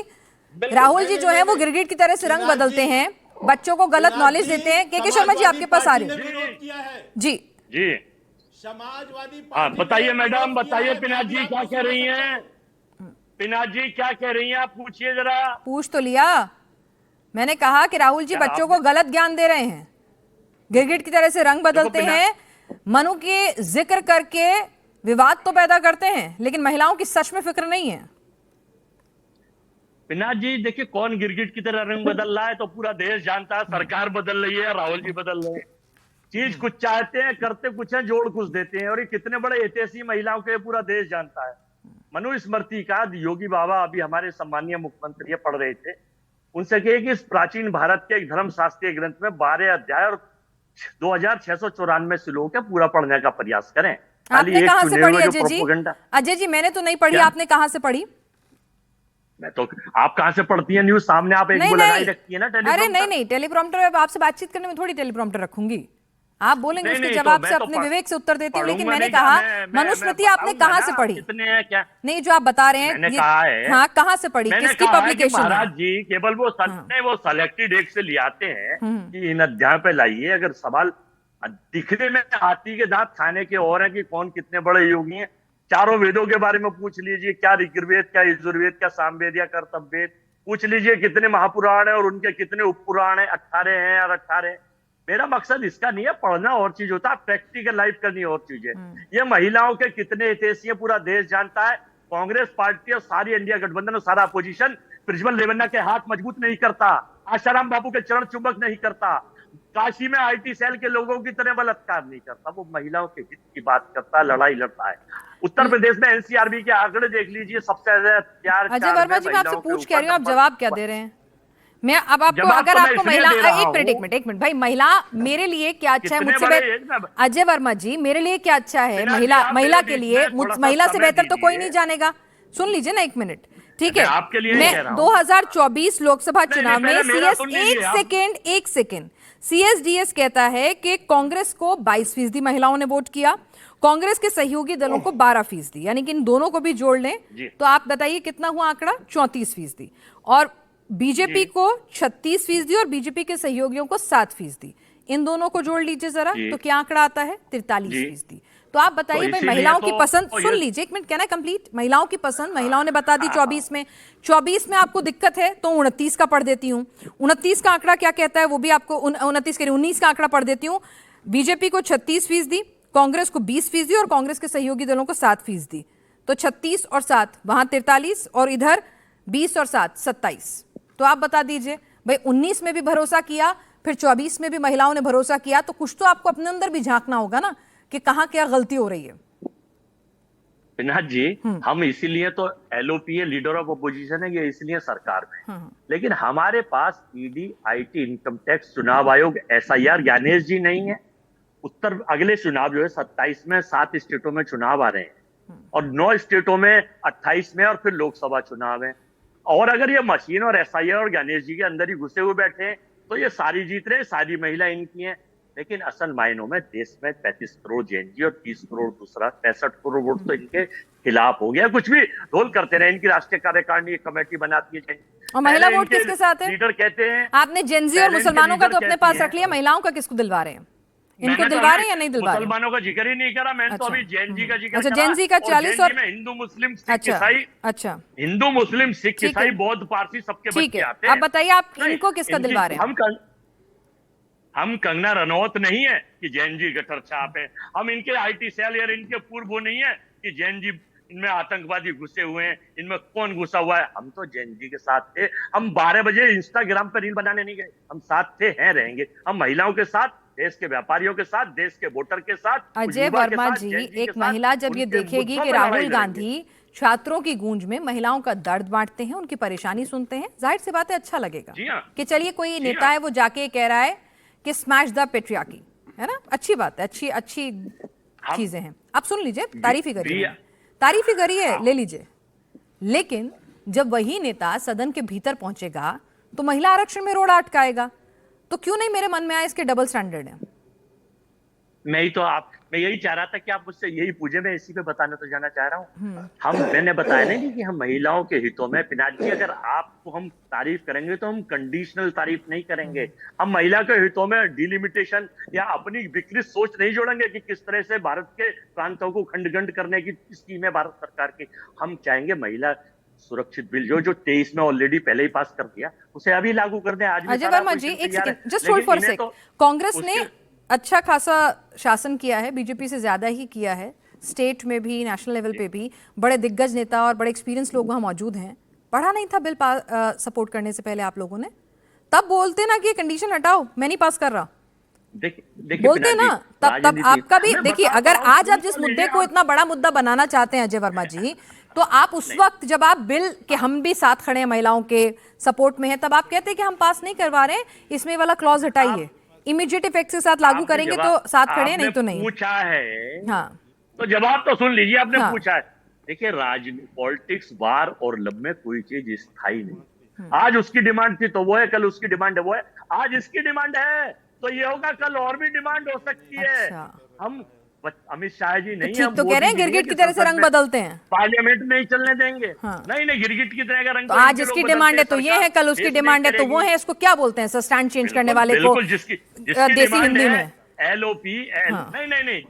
Speaker 1: राहुल जी जो है वो गिरगिट की तरह से रंग बदलते हैं, बच्चों को गलत नॉलेज देते हैं। के शर्मा जी आपके पास आ रहे हैं। जी
Speaker 5: जी,
Speaker 4: समाजवादी
Speaker 5: बताइए मैडम, बताइए पिनाक जी क्या कह रही हैं? पिनाक जी क्या कह रही हैं, आप पूछिए जरा।
Speaker 1: पूछ तो लिया मैंने, कहा कि राहुल जी बच्चों को गलत ज्ञान दे रहे हैं, गिरगिट की तरह से रंग बदलते हैं, मनु के जिक्र करके विवाद तो पैदा करते हैं, लेकिन महिलाओं की सच में फिक्र नहीं है।
Speaker 5: पिनाक जी देखिए, कौन गिरगिट की तरह रंग बदल रहा है तो पूरा देश जानता है। सरकार बदल रही है, राहुल जी बदल रहे हैं। चीज कुछ चाहते हैं, करते कुछ है, जोड़ कुछ देते हैं। और ये कितने बड़े ऐतिहासिक महिलाओं के पूरा देश जानता है। मनुस्मृति का योगी बाबा अभी हमारे सम्मानीय मुख्यमंत्री पढ़ रहे थे, उनसे कहे कि इस प्राचीन भारत के एक धर्मशास्त्रीय ग्रंथ में 12 अध्याय और 2694 श्लोक है, पूरा पढ़ने का प्रयास करें।
Speaker 1: आपने कहां से पढ़ी अजय जी? अजय जी मैंने तो नहीं पढ़ी, आपने कहां से पढ़ी?
Speaker 5: मैं तो, आप कहां से पढ़ती हैं न्यूज? सामने आप एक लगाई रखती है ना टेलीप्रॉम्प्टर।
Speaker 1: अरे नहीं, टेलीप्रॉम्प्टर आपसे बातचीत करने में थोड़ी टेलीप्रॉम्प्टर रखूंगी। आप बोलेंगे उसके जवाब से अपने विवेक से उत्तर देती हूँ, लेकिन मैंने कहा मनुस्मृति आपने कहां से पढ़ी?
Speaker 5: कितने हैं क्या?
Speaker 1: नहीं, जो आप बता रहे हैं हाँ, कहां से पढ़ी, किसकी पब्लिकेशन?
Speaker 5: महाराज जी केवल वो सेलेक्टेड एक से ले आते हैं कि इन अध्याय पे लाइए। अगर सवाल दिखने में हाथी के दांत खाने के और है कि कौन कितने बड़े योगी हैं, चारों वेदों के बारे में पूछ लीजिए, क्या ऋग्वेद, क्या यजुर्वेद, क्या सामवेद या कर्तव्यवेद, पूछ लीजिए कितने महापुराण है और उनके कितने उपपुराण है, 18 हैं और 18। मेरा मकसद इसका नहीं है, पढ़ना और चीज होता है, प्रैक्टिकल लाइफ करनी और चीज है। ये महिलाओं के कितने ऐतिहासिक पूरा देश जानता है। कांग्रेस पार्टी और सारी इंडिया गठबंधन और सारा अपोजिशन प्रज्वल रेवन्ना के हाथ मजबूत नहीं करता, आशाराम बाबू के चरण चुंबक नहीं करता, काशी में IT सेल के लोगों की तरह बलात्कार नहीं करता। वो महिलाओं के हित की बात करता है, लड़ाई लड़ता है। उत्तर प्रदेश में NCRB के आंकड़े देख लीजिए, सबसे ज्यादा।
Speaker 1: अजय वर्मा जी मैं आपसे पूछ कह रही हूँ, आप जवाब क्या दे रहे हैं? मैं अब आपको, अगर आपको महिला, एक मिनट भाई, महिला मेरे लिए क्या अच्छा है मुझसे? अजय वर्मा जी, मेरे लिए क्या अच्छा है महिला के लिए? महिला से बेहतर तो कोई नहीं जानेगा। सुन लीजिए ना एक मिनट, ठीक है? मैं 2024 लोकसभा चुनाव में एक सेकेंड CSDS कहता है कि कांग्रेस को 22% महिलाओं ने वोट किया, कांग्रेस के सहयोगी दलों को 12%, यानी कि इन दोनों को भी जोड़ लें तो आप बताइए कितना हुआ आंकड़ा? 34%। और बीजेपी को 36% और बीजेपी के सहयोगियों को 7%। इन दोनों को जोड़ लीजिए जरा, तो क्या आंकड़ा आता है? 43%। तो आप बताइए भाई, महिलाओं की पसंद, सुन लीजिए एक मिनट, कहना कंप्लीट। महिलाओं की पसंद, महिलाओं ने बता दी 24 में आपको दिक्कत है तो 29 का पढ़ देती हूँ। 29 का आंकड़ा क्या कहता है वो भी आपको, 19 का आंकड़ा पढ़ देती हूँ। बीजेपी को 36%, कांग्रेस को 20% और कांग्रेस के सहयोगी दलों को 7%। तो 36 और 7 वहां 43 और इधर 20 और 7 27। तो आप बता दीजिए भाई, 19 में भी भरोसा किया, फिर 24 में भी महिलाओं ने भरोसा किया, तो कुछ तो आपको अपने अंदर भी झांकना होगा ना कि कहां क्या गलती हो रही है।
Speaker 5: पिनाक जी, हम इसीलिए तो LOPA लीडर ऑफ अपोजिशन है, ये इसलिए सरकार में। लेकिन हमारे पास ED, IT, इनकम टैक्स, चुनाव आयोग, SIR, ज्ञानेश जी नहीं है। उत्तर अगले चुनाव जो है 27 में 7 स्टेटों में चुनाव आ रहे हैं और 9 स्टेटों में 28 में और फिर लोकसभा चुनाव है। और अगर ये मशीन और SIR और ज्ञानेश जी के अंदर ही घुसे हुए बैठे हैं तो ये सारी जीत रहे, सारी महिला इनकी हैं। लेकिन असल मायनों में देश में 35 करोड़ जेएनजी और 30 करोड़ दूसरा 65 करोड़ वोट तो इनके खिलाफ हो गया। कुछ भी रोल करते रहे, इनकी राष्ट्रीय कार्यकारिणी कमेटी बनाती है।
Speaker 1: और महिला वोट किसके साथ है?
Speaker 5: लीडर कहते हैं
Speaker 1: आपने जेनजी और मुसलमानों का तो अपने पास रख लिया, महिलाओं का किसको दिलवा रहे हैं? इनको दिलवा रहे हैं या नहीं दिलवा रहे?
Speaker 5: मुसलमानों का जिक्र ही नहीं करा मैंने। तो अभी जेएनजी का जिक्र
Speaker 1: अच्छा, जेएनजी का 40 और
Speaker 5: हिंदू मुस्लिम सिख ईसाई।
Speaker 1: अच्छा,
Speaker 5: हिंदू मुस्लिम सिख ईसाई बौद्ध पारसी सबके बच्चे आते हैं।
Speaker 1: आप बताइए, आप इनको किसका दिलवा रहे हैं?
Speaker 5: हम कंगना रनौत नहीं है कि जेएनजी गटर छाप है। हम इनके आईटी सेल या इनके पूर्व नहीं है कि जेएनजी इनमें आतंकवादी घुसे हुए हैं, इनमें कौन घुसा हुआ है। हम तो जेएनजी के साथ थे। हम 12 बजे इंस्टाग्राम पर रील बनाने नहीं गए, हम साथ थे, हैं, रहेंगे। हम महिलाओं के साथ, देश के व्यापारियों के साथ, देश के वोटर के साथ।
Speaker 1: अजय वर्मा जी, एक महिला जब ये देखेगी कि राहुल गांधी छात्रों की गूंज में महिलाओं का दर्द बांटते हैं, उनकी परेशानी सुनते हैं, जाहिर सी बात है अच्छा लगेगा कि चलिए कोई नेता है वो जाके कह रहा है कि स्मैश द पेट्रियार्की, है ना? अच्छी बात है, अच्छी चीजें हैं। आप सुन लीजिए, तारीफ ही करिए, ले लीजिए। लेकिन जब वही नेता सदन के भीतर पहुंचेगा तो महिला आरक्षण में रोड़ा अटकाएगा, तो क्यों नहीं मेरे मन में आया इसके डबल स्टैंडर्ड है।
Speaker 5: मैं यही चाह रहा था कि आप मुझसे यही पूछे, मैं इसी पे बताना तो जाना चाह रहा हूँ। मैंने बताया नहीं कि हम महिलाओं के हितों में, पिनाक जी अगर आपको हम तारीफ करेंगे तो हम कंडीशनल तारीफ नहीं करेंगे। हम महिला के हितों में डिलिमिटेशन या अपनी विकृत सोच नहीं जोड़ेंगे कि किस तरह से भारत के प्रांतों को खंड खंड करने की स्कीम है भारत सरकार की। हम चाहेंगे महिला सुरक्षित बिल जो 23 में ऑलरेडी पहले ही पास कर दिया, उसे अभी लागू कर दें। आज
Speaker 1: अजय वर्मा जी, एक second, just hold for a sec. Congress ने अच्छा खासा शासन किया है, बीजेपी से ज्यादा ही किया है, स्टेट में भी, नेशनल लेवल पे भी बड़े दिग्गज नेता और बड़े एक्सपीरियंस लोग वहां मौजूद हैं। पढ़ा नहीं था बिल सपोर्ट करने से पहले आप लोगों ने? तब बोलते ना कि कंडीशन हटाओ, मैं नहीं पास कर रहा, बोलते ना तब आपका भी। देखिए, अगर आज आप जिस मुद्दे को इतना बड़ा मुद्दा बनाना चाहते हैं अजय वर्मा जी, तो आप उस वक्त जब आप बिल के हम भी साथ खड़े हैं, महिलाओं के सपोर्ट में है, तब आप कहते हैं कि हम पास नहीं करवा रहे, इसमें वाला क्लॉज हटाइए, इमीडिएट इफेक्ट के साथ लागू करेंगे तो साथ खड़े, नहीं तो नहीं।
Speaker 5: पूछा है,
Speaker 1: हाँ,
Speaker 5: तो जवाब तो सुन लीजिए। आपने पूछा है, देखिए राजनीति, पॉलिटिक्स, वार और लब में कोई चीज स्थायी नहीं। आज उसकी डिमांड थी तो वो है, कल उसकी डिमांड है वो है, आज इसकी डिमांड है तो ये होगा, कल और भी डिमांड हो सकती है। हम अमित शाह जी नहीं,
Speaker 1: ठीक तो कह रहे हैं गिरगिट की तरह से रंग बदलते हैं,
Speaker 5: पार्लियामेंट नहीं चलने देंगे। नहीं, गिरगिट की तरह का रंग।
Speaker 1: तो आज इसकी डिमांड है तो ये है, कल उसकी डिमांड है तो वो है। इसको क्या बोलते हैं सर, स्टैंड चेंज करने वाले को देसी हिंदी में?
Speaker 5: LOP। नहीं,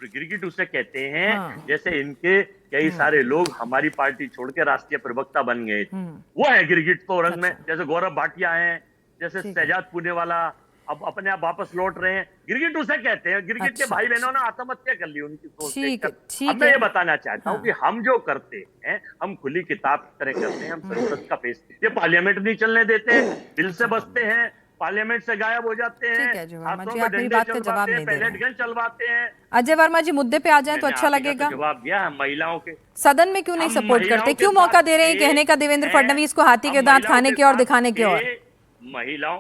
Speaker 5: गिरगिट उसे कहते हैं जैसे इनके कई सारे लोग हमारी पार्टी छोड़ के राष्ट्रीय प्रवक्ता बन गए, वो है गिरगिट तो रंग में। जैसे गौरव भाटिया है, जैसे शहजाद पुणेवाला अब अपने आप वापस लौट रहे हैं, गिरगिट उसे कहते हैं। गिरगिट के भाई बहनों ने आत्महत्या कर ली उनकी सोच देखकर। अब मैं ये बताना चाहता हूँ कि हम जो करते हैं, हम खुली किताब की तरह करते हैं, हम संसद का पेश, ये पार्लियामेंट नहीं चलने देते, बिल से बचते हैं, पार्लियामेंट से गायब हो जाते हैं, हाथों में डंडे चलवाते हैं, पैलेट गन चलवाते हैं।
Speaker 1: अजय वर्मा जी, मुद्दे पे आ जाएं तो अच्छा लगेगा।
Speaker 5: जवाब दिया, हम महिलाओं के
Speaker 1: सदन में क्यों नहीं सपोर्ट करते, क्यों मौका दे रहे हैं कहने का देवेंद्र फडणवीस को हाथी के दांत खाने के और दिखाने के? और
Speaker 5: महिलाओं,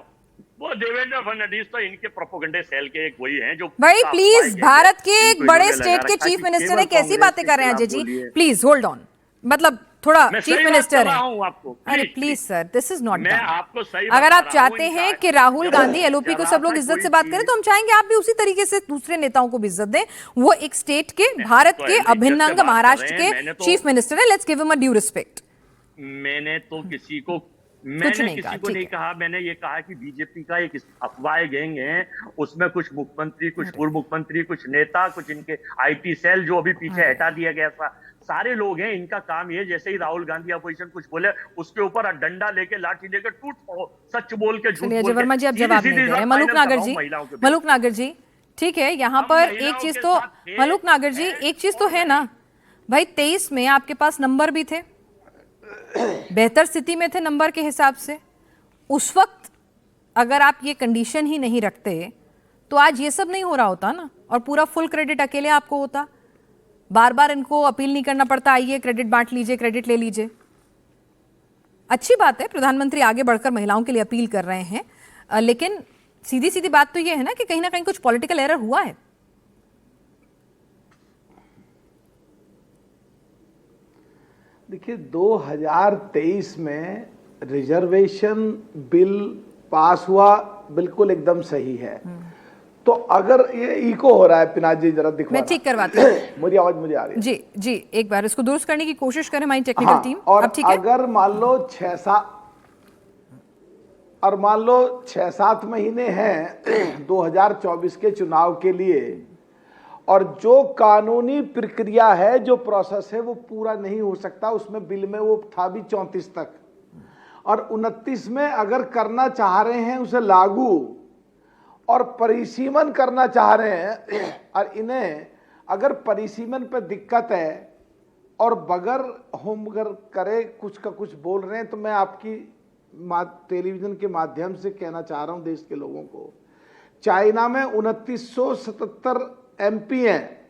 Speaker 5: वो देवेंद्र फडणवीस तो इनके प्रोपेगेंडा सेल के एक वही हैं जो
Speaker 1: भाई प्लीज, भारत के एक बड़े स्टेट के चीफ मिनिस्टर है, कैसी बातें कर रहे हैं Ajay ji? Please hold on, मतलब थोड़ा चीफ मिनिस्टर है। अरे please sir, this is not done. अगर आप चाहते हैं कि राहुल गांधी LOP को सब लोग इज्जत से बात करें, तो हम चाहेंगे आप भी उसी तरीके से दूसरे नेताओं को भी इज्जत दें। वो एक स्टेट के, भारत के अभिन्न अंग महाराष्ट्र के चीफ मिनिस्टर है, let's give him a due respect.
Speaker 5: मैंने किसी को नहीं कहा। मैंने ये कहा कि बीजेपी का एक अफवाह गैंग है, उसमें कुछ मुख्यमंत्री, कुछ पूर्व मुख्यमंत्री, कुछ नेता, कुछ इनके IT सेल जो अभी पीछे हटा दिया गया था, सारे लोग हैं। इनका काम ये, जैसे ही राहुल गांधी अपोजिशन कुछ बोले, उसके ऊपर डंडा लेके, लाठी लेके टूट पड़ो, सच बोल के, झूठ बोल के।
Speaker 1: वर्मा जी, अब जवाब नहीं दे रहे। मलूक नागर जी, ठीक है, यहाँ पर एक चीज तो, मलूक नागर जी, एक चीज तो है ना भाई, 23 में आपके पास नंबर भी थे, बेहतर स्थिति में थे नंबर के हिसाब से। उस वक्त अगर आप ये कंडीशन ही नहीं रखते तो आज ये सब नहीं हो रहा होता ना, और पूरा फुल क्रेडिट अकेले आपको होता। बार बार इनको अपील नहीं करना पड़ता, आइए क्रेडिट बांट लीजिए, क्रेडिट ले लीजिए। अच्छी बात है, प्रधानमंत्री आगे बढ़कर महिलाओं के लिए अपील कर रहे हैं, लेकिन सीधी सीधी बात तो ये है ना कि कहीं ना कहीं कुछ पॉलिटिकल एरर हुआ है।
Speaker 7: देखिए, 2023 में रिजर्वेशन बिल पास हुआ, बिल्कुल एकदम सही है। तो अगर ये इको हो रहा है, पिनाक जी जरा दिखवा,
Speaker 1: मैं ठीक करवाती हूँ।
Speaker 7: मेरी आवाज मुझे आ रही है?
Speaker 1: जी जी, एक बार इसको दुरुस्त करने की कोशिश करें हमारी टेक्निकल
Speaker 7: हाँ,
Speaker 1: टीम।
Speaker 7: और
Speaker 1: अब ठीक है?
Speaker 7: अगर मान लो 6-7 महीने हैं 2024 के चुनाव के लिए, और जो कानूनी प्रक्रिया है, जो प्रोसेस है, वो पूरा नहीं हो सकता। उसमें बिल में वो था भी 34 तक, और 29 में अगर करना चाह रहे हैं उसे लागू और परिसीमन करना चाह रहे हैं, और इन्हें अगर परिसीमन पर दिक्कत है और बगैर होमवर्क करे कुछ का कुछ बोल रहे हैं, तो मैं आपकी टेलीविजन के माध्यम से कहना चाह रहा हूं देश के लोगों को, चाइना में 2977 MP हैं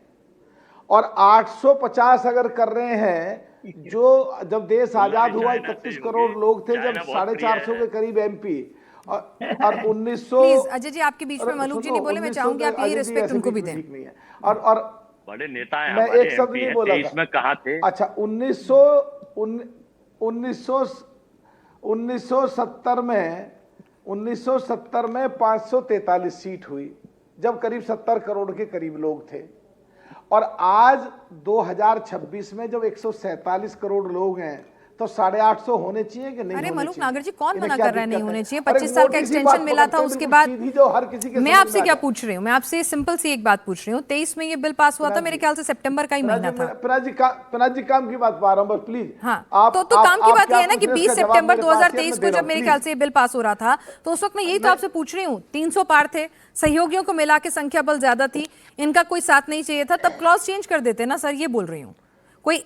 Speaker 7: और 850 अगर कर रहे हैं, जो जब देश आजाद हुआ 31 करोड़ लोग थे, जब 450 के करीब MP, और 1900।
Speaker 1: प्लीज अजय जी, आपके बीच में मलूक जी नहीं बोले, मैं चाहूंगी आप यही रिस्पेक्ट उनको भी दें।
Speaker 7: नहीं है, और
Speaker 5: बड़े नेता हैं,
Speaker 7: मैं एक शब्द नहीं बोला था।
Speaker 5: इसमें कहा थे।
Speaker 7: अच्छा, 1970 में 543 सीट हुई, जब करीब 70 करोड़ के करीब लोग थे, और आज 2026 में जब 147 करोड़ लोग हैं, तो 850 होने चाहिए कि नहीं?
Speaker 1: अरे
Speaker 7: होने
Speaker 1: मलूक
Speaker 7: चाहिए?
Speaker 1: नागर जी, कौन
Speaker 7: इन्हें
Speaker 1: मना
Speaker 7: क्या
Speaker 1: कर रहा है नहीं
Speaker 7: दिक्कत
Speaker 1: होने चाहिए?
Speaker 7: अरे
Speaker 1: 25 साल का
Speaker 7: मोटी सी
Speaker 1: एक्सटेंशन
Speaker 7: बात
Speaker 1: मिला था,
Speaker 7: पकड़ते
Speaker 1: उसके
Speaker 7: बिल्कुल
Speaker 1: बाद
Speaker 7: सीधी, जो हर किसी के
Speaker 1: मैं
Speaker 7: समझ
Speaker 1: आपसे
Speaker 7: में आ
Speaker 1: क्या
Speaker 7: जाए।
Speaker 1: पूछ रही हूँ, मैं आपसे सिंपल सी एक बात पूछ रही हूँ। 23 में ये बिल पास हुआ था, मेरे ख्याल से सितंबर का ही महीना था।
Speaker 7: पिनाक जी काम की बात पा रहा हूँ बस, प्लीज।
Speaker 1: हाँ, तो काम की बात ये है ना कि 20 सितंबर 2023 को जब मेरे ख्याल से ये बिल पास हो रहा था, तो उस वक्त मैं यही तो आपसे पूछ रही हूँ, 300 पार थे, सहयोगियों को मिला के संख्या बल ज्यादा थी, इनका कोई साथ नहीं चाहिए था, तब क्लॉज चेंज कर देते ना सर, ये बोल रही हूँ। कोई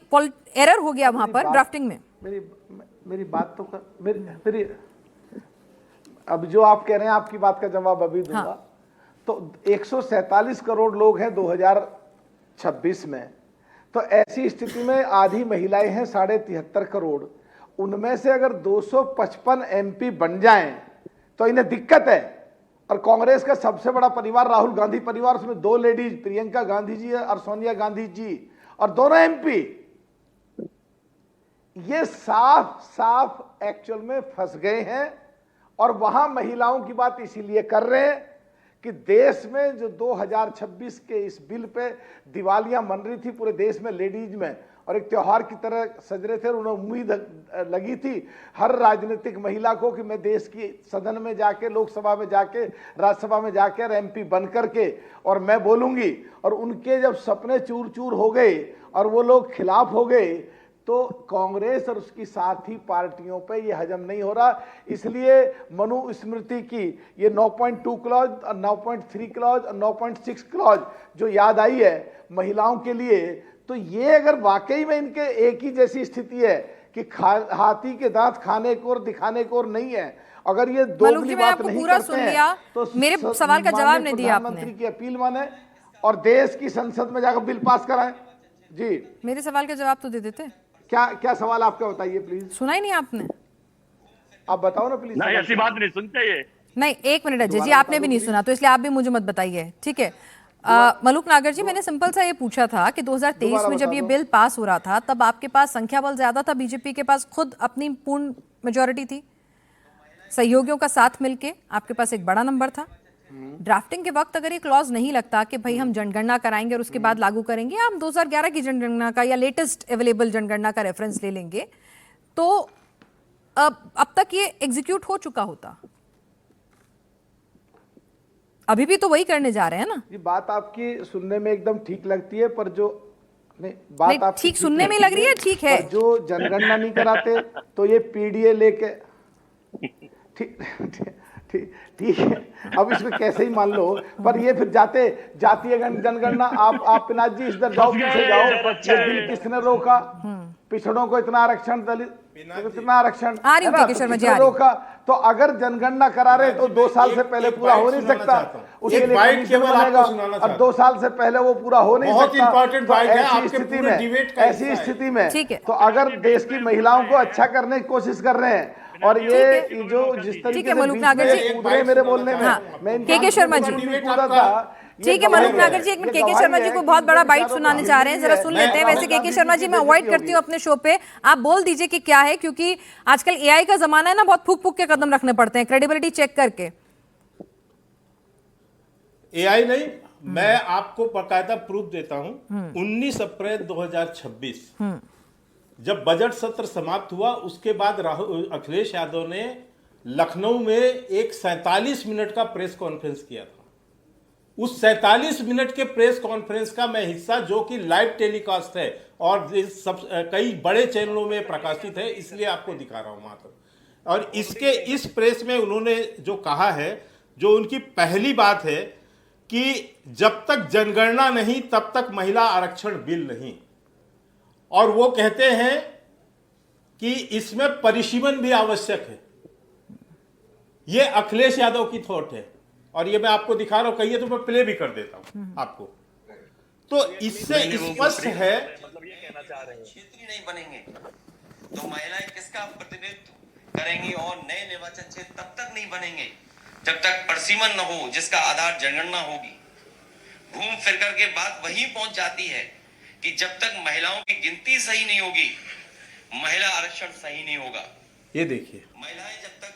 Speaker 1: एरर हो गया वहां पर ड्राफ्टिंग में?
Speaker 7: मेरी बात तो मेरी अब जो आप कह रहे हैं, आपकी बात का जवाब अभी दूंगा। हाँ। तो 147 करोड़ लोग हैं 2026 में, तो ऐसी स्थिति में आधी महिलाएं हैं 73.5 करोड़, उनमें से अगर 255 MP बन जाएं तो इन्हें दिक्कत है। और कांग्रेस का सबसे बड़ा परिवार राहुल गांधी परिवार, उसमें 2 लेडीज, प्रियंका गांधी जी और सोनिया गांधी जी, और दोनों MP, ये साफ एक्चुअल में फंस गए हैं। और वहां महिलाओं की बात इसीलिए कर रहे हैं कि देश में जो 2026 के इस बिल पे दिवालियां मन रही थी पूरे देश में लेडीज में, और एक त्योहार की तरह सज रहे थे, और उन्हें उम्मीद लगी थी हर राजनीतिक महिला को कि मैं देश की सदन में जाके, लोकसभा में जाके, राज्यसभा में जाकर MP बन करके और मैं बोलूंगी। और उनके जब सपने चूर चूर हो गए और वो लोग खिलाफ हो गए, तो कांग्रेस और उसकी साथी पार्टियों पे ये हजम नहीं हो रहा। इसलिए मनुस्मृति की ये 9.2 क्लॉज और 9.3 क्लॉज और 9.6 क्लॉज जो याद आई है महिलाओं के लिए, तो ये अगर वाकई में इनके एक ही जैसी स्थिति है कि हाथी के दांत खाने को और दिखाने को और नहीं है, अगर ये दोगली बात नहीं करते हैं, तो
Speaker 1: मेरे सवाल का जवाब नहीं दिया आपने।
Speaker 7: प्रधानमंत्री की अपील माने और देश की संसद में जाकर बिल पास कराएं। जी,
Speaker 1: मेरे सवाल का जवाब तो दे देते।
Speaker 7: क्या सवाल आपका, बताइए प्लीज।
Speaker 1: सुना ही नहीं आपने?
Speaker 7: आप बताओ ना प्लीज।
Speaker 5: नहीं, ऐसी बात नहीं सुनते ये।
Speaker 1: नहीं, एक मिनट अजय जी, आपने भी नहीं सुना, तो इसलिए आप भी मुझे मत बताइए, ठीक है? मलूक नागर जी, मैंने सिंपल सा ये पूछा था कि 2023 में जब ये बिल पास हो रहा था, तब आपके पास संख्या बल ज्यादा था, बीजेपी के पास खुद अपनी पूर्ण मेजोरिटी थी, सहयोगियों का साथ मिलके आपके पास एक बड़ा नंबर था। ड्राफ्टिंग के वक्त अगर ये क्लॉज नहीं लगता कि भाई हम जनगणना कराएंगे और उसके बाद लागू करेंगे, हम 2011 की जनगणना का या लेटेस्ट अवेलेबल जनगणना का रेफरेंस ले लेंगे, तो अब तक ये एग्जीक्यूट हो चुका होता। अभी भी तो वही करने जा रहे हैं ना।
Speaker 7: ये बात आपकी सुनने में एकदम ठीक लगती है, पर जो बात आप
Speaker 1: ठीक सुनने में लग रही है, ठीक है,
Speaker 7: जो जनगणना नहीं कराते तो ये PDA लेके ठीक है। अब इसमें कैसे ही मान लो, पर ये फिर जातीय जनगणना, आप पिनाक जी इधर जाओ, पीछे जाओ, ये बिल किसने रोका? पिछड़ों को इतना आरक्षण, दलित इतना आरक्षण रोका। तो अगर जनगणना करा रहे तो 2 साल से पहले पूरा हो नहीं सकता, उसके लिए और 2 साल से पहले वो पूरा हो नहीं सकता। ऐसी स्थिति में तो अगर देश की महिलाओं को अच्छा करने की कोशिश कर रहे हैं, और ये जो जिस तरीके से
Speaker 1: मलूक नागर जी
Speaker 7: मेरे बोलने में, मैं
Speaker 1: के शर्मा जी, ठीक है मलूक नागर जी, एक मिनट, के शर्मा जी को बहुत बड़ा बाइट सुनाने चाह रहे हैं, जरा सुन लेते हैं। वैसे के शर्मा जी मैं अवॉइड करती हूँ अपने शो पे, आप बोल दीजिए कि क्या है, क्योंकि आजकल AI का जमाना है ना, बहुत फूक फूक के कदम रखने पड़ते हैं क्रेडिबिलिटी चेक करके।
Speaker 4: एआई नहीं, मैं आपको बकायदा प्रूफ देता हूं। 19 अप्रैल 2026 जब बजट सत्र समाप्त हुआ, उसके बाद अखिलेश यादव ने लखनऊ में एक 47 मिनट का प्रेस कॉन्फ्रेंस किया था। उस 47 मिनट के प्रेस कॉन्फ्रेंस का मैं हिस्सा, जो कि लाइव टेलीकास्ट है और सब कई बड़े चैनलों में प्रकाशित है, इसलिए आपको दिखा रहा हूं मात्र। और इस प्रेस में उन्होंने जो कहा है, जो उनकी पहली बात है कि जब तक जनगणना नहीं तब तक महिला आरक्षण बिल नहीं, और वो कहते हैं कि इसमें परिसीमन भी आवश्यक है। ये अखिलेश यादव की थॉट है, और ये मैं आपको दिखा रहा हूं, कहिए तो मैं प्ले भी कर देता हूं आपको। तो इससे स्पष्ट है,
Speaker 5: मतलब ये कहना चाह रहे हैं
Speaker 8: क्षेत्र नहीं बनेंगे तो महिलाएं किसका प्रतिनिधित्व करेंगी, और नए निर्वाचन क्षेत्र तब तक नहीं बनेंगे जब तक परिसीमन न हो, जिसका आधार जनगणना होगी। घूम फिर कर के बात वहीं पहुंच जाती है कि जब तक महिलाओं की गिनती सही नहीं होगी, महिला आरक्षण सही नहीं होगा।
Speaker 4: ये देखिए,
Speaker 8: महिलाएं जब तक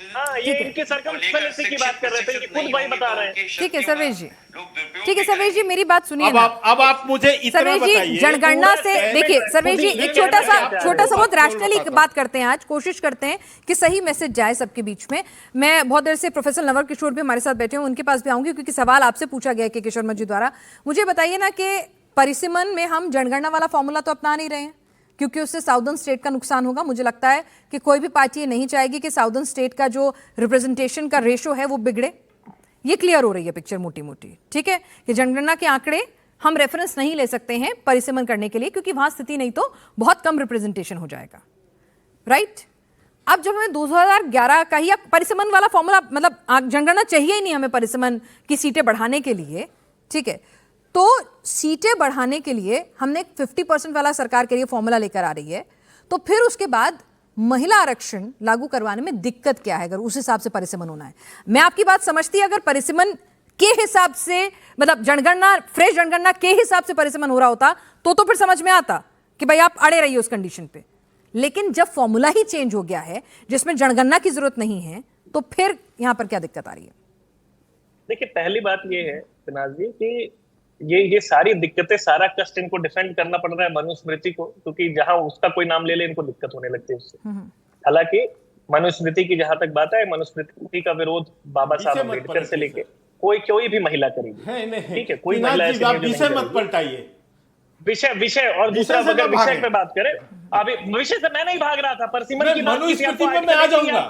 Speaker 5: हाँ, ये इनके सर्कमस्टेंस की बात कर रहे थे, ये खुद वही बता रहे हैं।
Speaker 1: ठीक है सर्वेश जी, ठीक है सर्वेश जी, मेरी बात सुनिए ना।
Speaker 4: अब आप मुझे इतना
Speaker 1: सर्वेश जी,
Speaker 4: बताइए,
Speaker 1: जनगणना से देखिए सर्वेश जी, एक छोटा सा बहुत रैशनली बात करते हैं, आज कोशिश करते हैं कि सही मैसेज जाए सबके बीच में। मैं बहुत देर से प्रोफेसर नवर किशोर भी हमारे साथ बैठे हैं, उनके पास भी आऊंगी क्योंकि सवाल आपसे पूछा गया के शर्मा जी द्वारा। मुझे बताइए ना कि परिसीमन में हम जनगणना वाला फॉर्मूला तो अपना नहीं रहे हैं, क्योंकि उससे साउदर्न स्टेट का नुकसान होगा। मुझे लगता है कि कोई भी पार्टी ये नहीं चाहेगी कि साउदर्न स्टेट का जो रिप्रेजेंटेशन का रेशो है वो बिगड़े। ये क्लियर हो रही है पिक्चर मोटी मोटी, ठीक है, कि जनगणना के आंकड़े हम रेफरेंस नहीं ले सकते हैं परिसीमन करने के लिए, क्योंकि वहां स्थिति नहीं तो बहुत कम रिप्रेजेंटेशन हो जाएगा, राइट। अब जब हमें 2011 का ही परिसीमन वाला फॉर्मूला, मतलब जनगणना चाहिए ही नहीं हमें परिसीमन की सीटें बढ़ाने के लिए, ठीक है, तो सीटें बढ़ाने के लिए हमने 50% वाला सरकार के लिए फॉर्मूला लेकर आ रही है, तो फिर उसके बाद महिला आरक्षण लागू करवाने में दिक्कत क्या है अगर उस हिसाब से परिसीमन होना है। मैं आपकी बात समझती, अगर परिसीमन के हिसाब से, मतलब जनगणना, फ्रेश जनगणना के हिसाब से परिसीमन हो रहा होता तो फिर समझ में आता कि भाई आप अड़े रहिए उस कंडीशन पे। लेकिन जब फॉर्मूला ही चेंज हो गया है जिसमें जनगणना की जरूरत नहीं है, तो फिर यहां पर क्या दिक्कत आ रही है?
Speaker 6: देखिए, पहली बात ये है पिनाज जी कि ये सारी दिक्कतें, सारा कष्ट इनको डिफेंड करना पड़ रहा है मनुस्मृति को, क्योंकि जहां उसका कोई नाम ले ले इनको दिक्कत होने लगती है उससे। हालांकि मनुस्मृति की जहां तक बात है, मनुस्मृति का विरोध बाबा साहब अम्बेडकर से लेके कोई भी महिला करेगी, ठीक है, कोई महिला
Speaker 4: विषय मत पलटाइए,
Speaker 6: विषय और दूसरा, अगर विषय पे बात करें, अभी विषय से मैं नहीं भाग रहा था, परिसीमन की बात
Speaker 4: मनुस्मृति पे मैं आ जाऊंगा,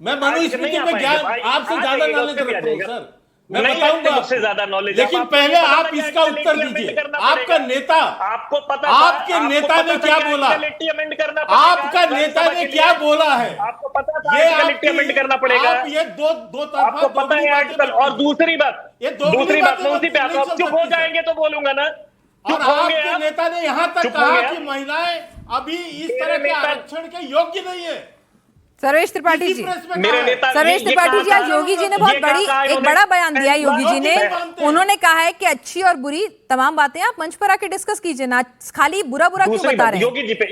Speaker 4: मैं मनुस्मृति में ज्ञान आपसे ज्यादा नॉलेज रखता हूं सर, मैं बताऊंगा
Speaker 6: आपसे ज्यादा नॉलेज,
Speaker 4: लेकिन पहले आप इसका उत्तर दीजिए। आपका नेता,
Speaker 6: आपको पता,
Speaker 4: आपके नेता ने क्या बोला, आपका नेता ने क्या बोला है,
Speaker 6: आपको पता था अमेंड करना पड़ेगा।
Speaker 4: आप ये दो तरफा,
Speaker 6: आपको पता है आजकल। और दूसरी बात मैं उसी पे आता हूं, चुप हो जाएंगे तो बोलूंगा ना।
Speaker 4: और आपके नेता ने यहाँ तक कहा कि महिलाएं अभी इस तरह के आरक्षण के योग्य नहीं है।
Speaker 1: सर्वेश त्रिपाठी जी,
Speaker 6: मेरे नेता
Speaker 1: सर्वेश त्रिपाठी जी, आज योगी जी ने बहुत एक बड़ा बयान दिया। योगी जी ने, उन्होंने कहा है कि अच्छी और बुरी तमाम बातें आप मंच पर आके डिस्कस कीजिए ना, खाली बुरा बुरा क्यों बता रहे हैं,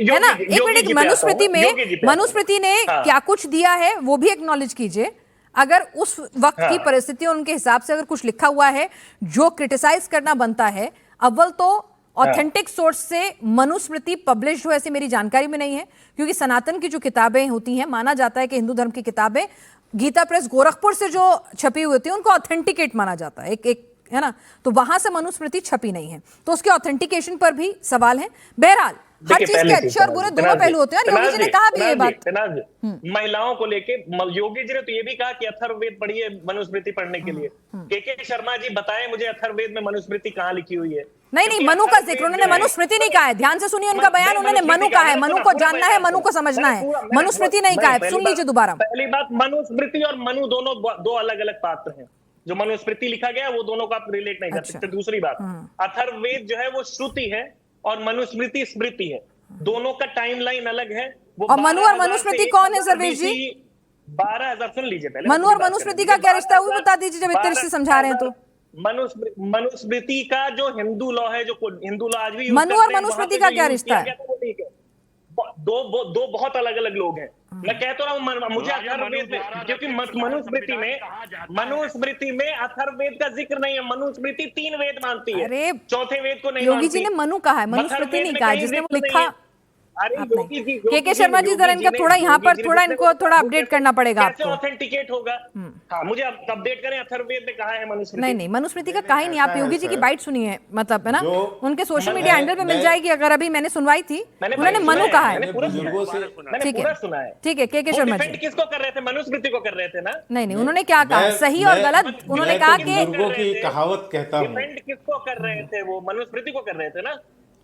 Speaker 1: है ना। एक मिनट, मनुस्मृति ने क्या कुछ दिया है वो भी एक्नॉलेज कीजिए। अगर उस वक्त की परिस्थितियों, उनके हिसाब से अगर कुछ लिखा हुआ है जो क्रिटिसाइज करना बनता है, अव्वल तो ऑथेंटिक सोर्स से मनुस्मृति पब्लिश हो ऐसी मेरी जानकारी में नहीं है, क्योंकि सनातन की जो किताबें होती हैं, माना जाता है कि हिंदू धर्म की किताबें गीता प्रेस गोरखपुर से जो छपी हुई होती है उनको ऑथेंटिकेट माना जाता है, एक है ना, तो वहां से मनुस्मृति छपी नहीं है, तो उसके ऑथेंटिकेशन पर भी सवाल है। बहरहाल हर चीज के अच्छे और बुरे दोनों पहलू होते हैं, योगी जी ने कहा भी ये बात।
Speaker 6: महिलाओं को लेके योगी जी ने तो ये भी कहा कि अथर्ववेद पढ़िए मनुस्मृति पढ़ने के लिए। के शर्मा जी बताएं मुझे अथर्ववेद में मनुस्मृति कहाँ लिखी हुई है?
Speaker 1: नहीं, मनु का जिक्र, उन्होंने मनुस्मृति नहीं कहा है, ध्यान से सुनिए उनका बयान, उन्होंने मनु कहा है, मनु को जानना है, मनु को समझना है, मनुस्मृति नहीं कहा है, सुन लीजिए दोबारा।
Speaker 6: पहली बात, मनुस्मृति और मनु दोनों दो अलग अलग पात्र हैं। जो मनुस्मृति लिखा गया वो दोनों का आप रिलेट नहीं कर सकते। दूसरी बात, अथर्ववेद जो है वो श्रुति है और मनुस्मृति स्मृति है, दोनों का टाइमलाइन अलग है।
Speaker 1: और मनु और मनुस्मृति कौन है सर्वेश जी?
Speaker 6: 12,000, सुन लीजिए पहले,
Speaker 1: मनु और मनुस्मृति का क्या रिश्ता है वो बता दीजिए, जब इतने रिश्ते समझा रहे हैं तो।
Speaker 6: मनुस्मृति का जो हिंदू लॉ है, जो हिंदू लॉ आज भी
Speaker 1: मनु और मनुस्मृति का क्या रिश्ता है?
Speaker 6: दो बहुत अलग अलग लोग हैं।
Speaker 9: मैं कहता हूँ मुझे अथर्ववेद में, क्योंकि मनुस्मृति में अथर्ववेद का जिक्र नहीं है। मनुस्मृति 3 वेद मानती है,
Speaker 1: अरे
Speaker 9: चौथे वेद को नहीं
Speaker 1: योगी
Speaker 9: मानती।
Speaker 1: जी ने मनु कहा है, मनुस्मृति नहीं कहा, जिसने वो लिखा।
Speaker 9: अरे योगी जी,
Speaker 1: के शर्मा जी, जरा इनका थोड़ा यहाँ पर थोड़ा इनको थोड़ा अपडेट करना पड़ेगा
Speaker 9: कैसे
Speaker 1: आपको।
Speaker 9: ऑथेंटिकेट होगा? हाँ, मुझे अपडेट करें, अथर्ववेद में कहा है मनुस्मृति?
Speaker 1: नहीं, मनुस्मृति का कहा ही नहीं। आप योगी जी की बाइट सुनिए, मतलब है ना, उनके सोशल मीडिया हैंडल पे मिल जाएगी, अगर अभी मैंने सुनवाई थी, उन्होंने मनु कहा है।
Speaker 9: ठीक है,
Speaker 1: ठीक है, के शर्मा जी
Speaker 9: किसको कर रहे थे? मनुस्मृति को कर रहे थे ना?
Speaker 1: नहीं, उन्होंने क्या कहा, सही और गलत? उन्होंने कहा कि
Speaker 4: बुजुर्गों की कहावत कहता हूँ।
Speaker 9: डिफेंड किसको कर रहे थे? वो मनुस्मृति को कर रहे थे ना?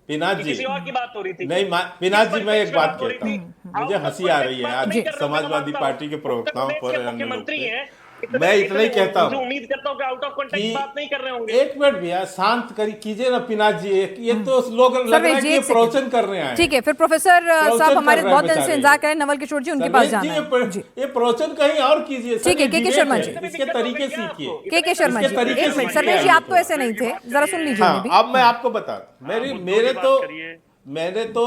Speaker 4: पिनाक जी,
Speaker 9: किसी और की बात हो रही थी?
Speaker 4: नहीं पिनाक जी, मैं एक बात कहता हूँ, मुझे हंसी आ रही है आज समाजवादी पार्टी के प्रवक्ताओं पर,
Speaker 9: मुख्यमंत्री हैं,
Speaker 4: मैं इतना ही कहता हूँ,
Speaker 9: उम्मीद करता हूँ कि आउट ऑफ कॉन्टेक्स्ट बात नहीं कर रहे होंगे।
Speaker 4: एक मिनट भैया, शांत कीजिए ना पिनाक जी, ये तो लोग लग रहा है कि प्रवचन कर रहे हैं।
Speaker 1: ठीक है, फिर प्रोफेसर साहब हमारे बहुत दिन से इंतजार करें, नवल किशोर जी उनके पास जाना है।
Speaker 4: ये प्रवचन कहीं और कीजिए।
Speaker 1: ठीक है, के शर्मा जी,
Speaker 4: इसके तरीके सीखिए।
Speaker 1: के शर्मा जी, एक मिनट, सर्वेश जी आप तो ऐसे नहीं थे, जरा सुन लीजिए।
Speaker 4: अब मैं आपको बता, मैंने तो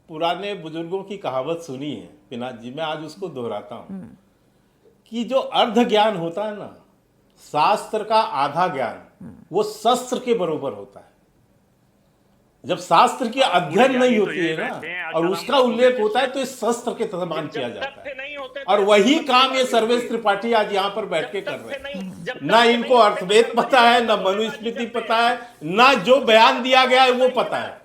Speaker 4: पुराने बुजुर्गों की कहावत सुनी है पिनाक जी, मैं आज उसको दोहराता हूं कि जो अर्ध ज्ञान होता है ना, शास्त्र का आधा ज्ञान वो शस्त्र के बराबर होता है। जब शास्त्र की अध्ययन नहीं होती है ना और उसका उल्लेख होता है तो इस शस्त्र के समान किया जाता है, और वही काम ये सर्वेश त्रिपाठी आज यहाँ पर बैठ के कर रहे हैं। ना इनको अर्थवेद पता है, ना मनुस्मृति पता है, ना जो बयान दिया गया है वो पता है।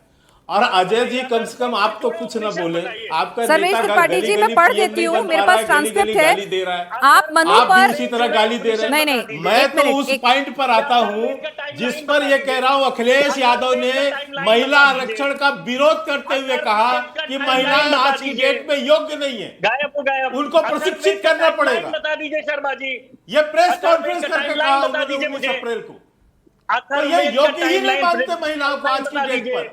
Speaker 4: और अजय जी, कम से कम आप तो कुछ ना बोले। आपका
Speaker 1: सर्वेश त्रिपाठी जी, मैं पढ़ देती हूँ, मेरे पास ट्रांसक्रिप्ट है। आप मनु पर
Speaker 4: इसी तरह गाली दे रहे हैं।
Speaker 1: नहीं,
Speaker 4: मैं तो उस पॉइंट पर आता हूँ जिस पर ये कह रहा हूँ, अखिलेश यादव ने महिला आरक्षण का विरोध करते हुए कहा कि महिलाएं आज की डेट में योग्य नहीं है, उनको प्रशिक्षित करना पड़ेगा।
Speaker 9: बता दीजिए शर्मा जी,
Speaker 4: ये प्रेस कॉन्फ्रेंस करके कहा 19 अप्रैल को। तो ये योग्य ही नहीं मानते महिलाओं को आज की डेट पर।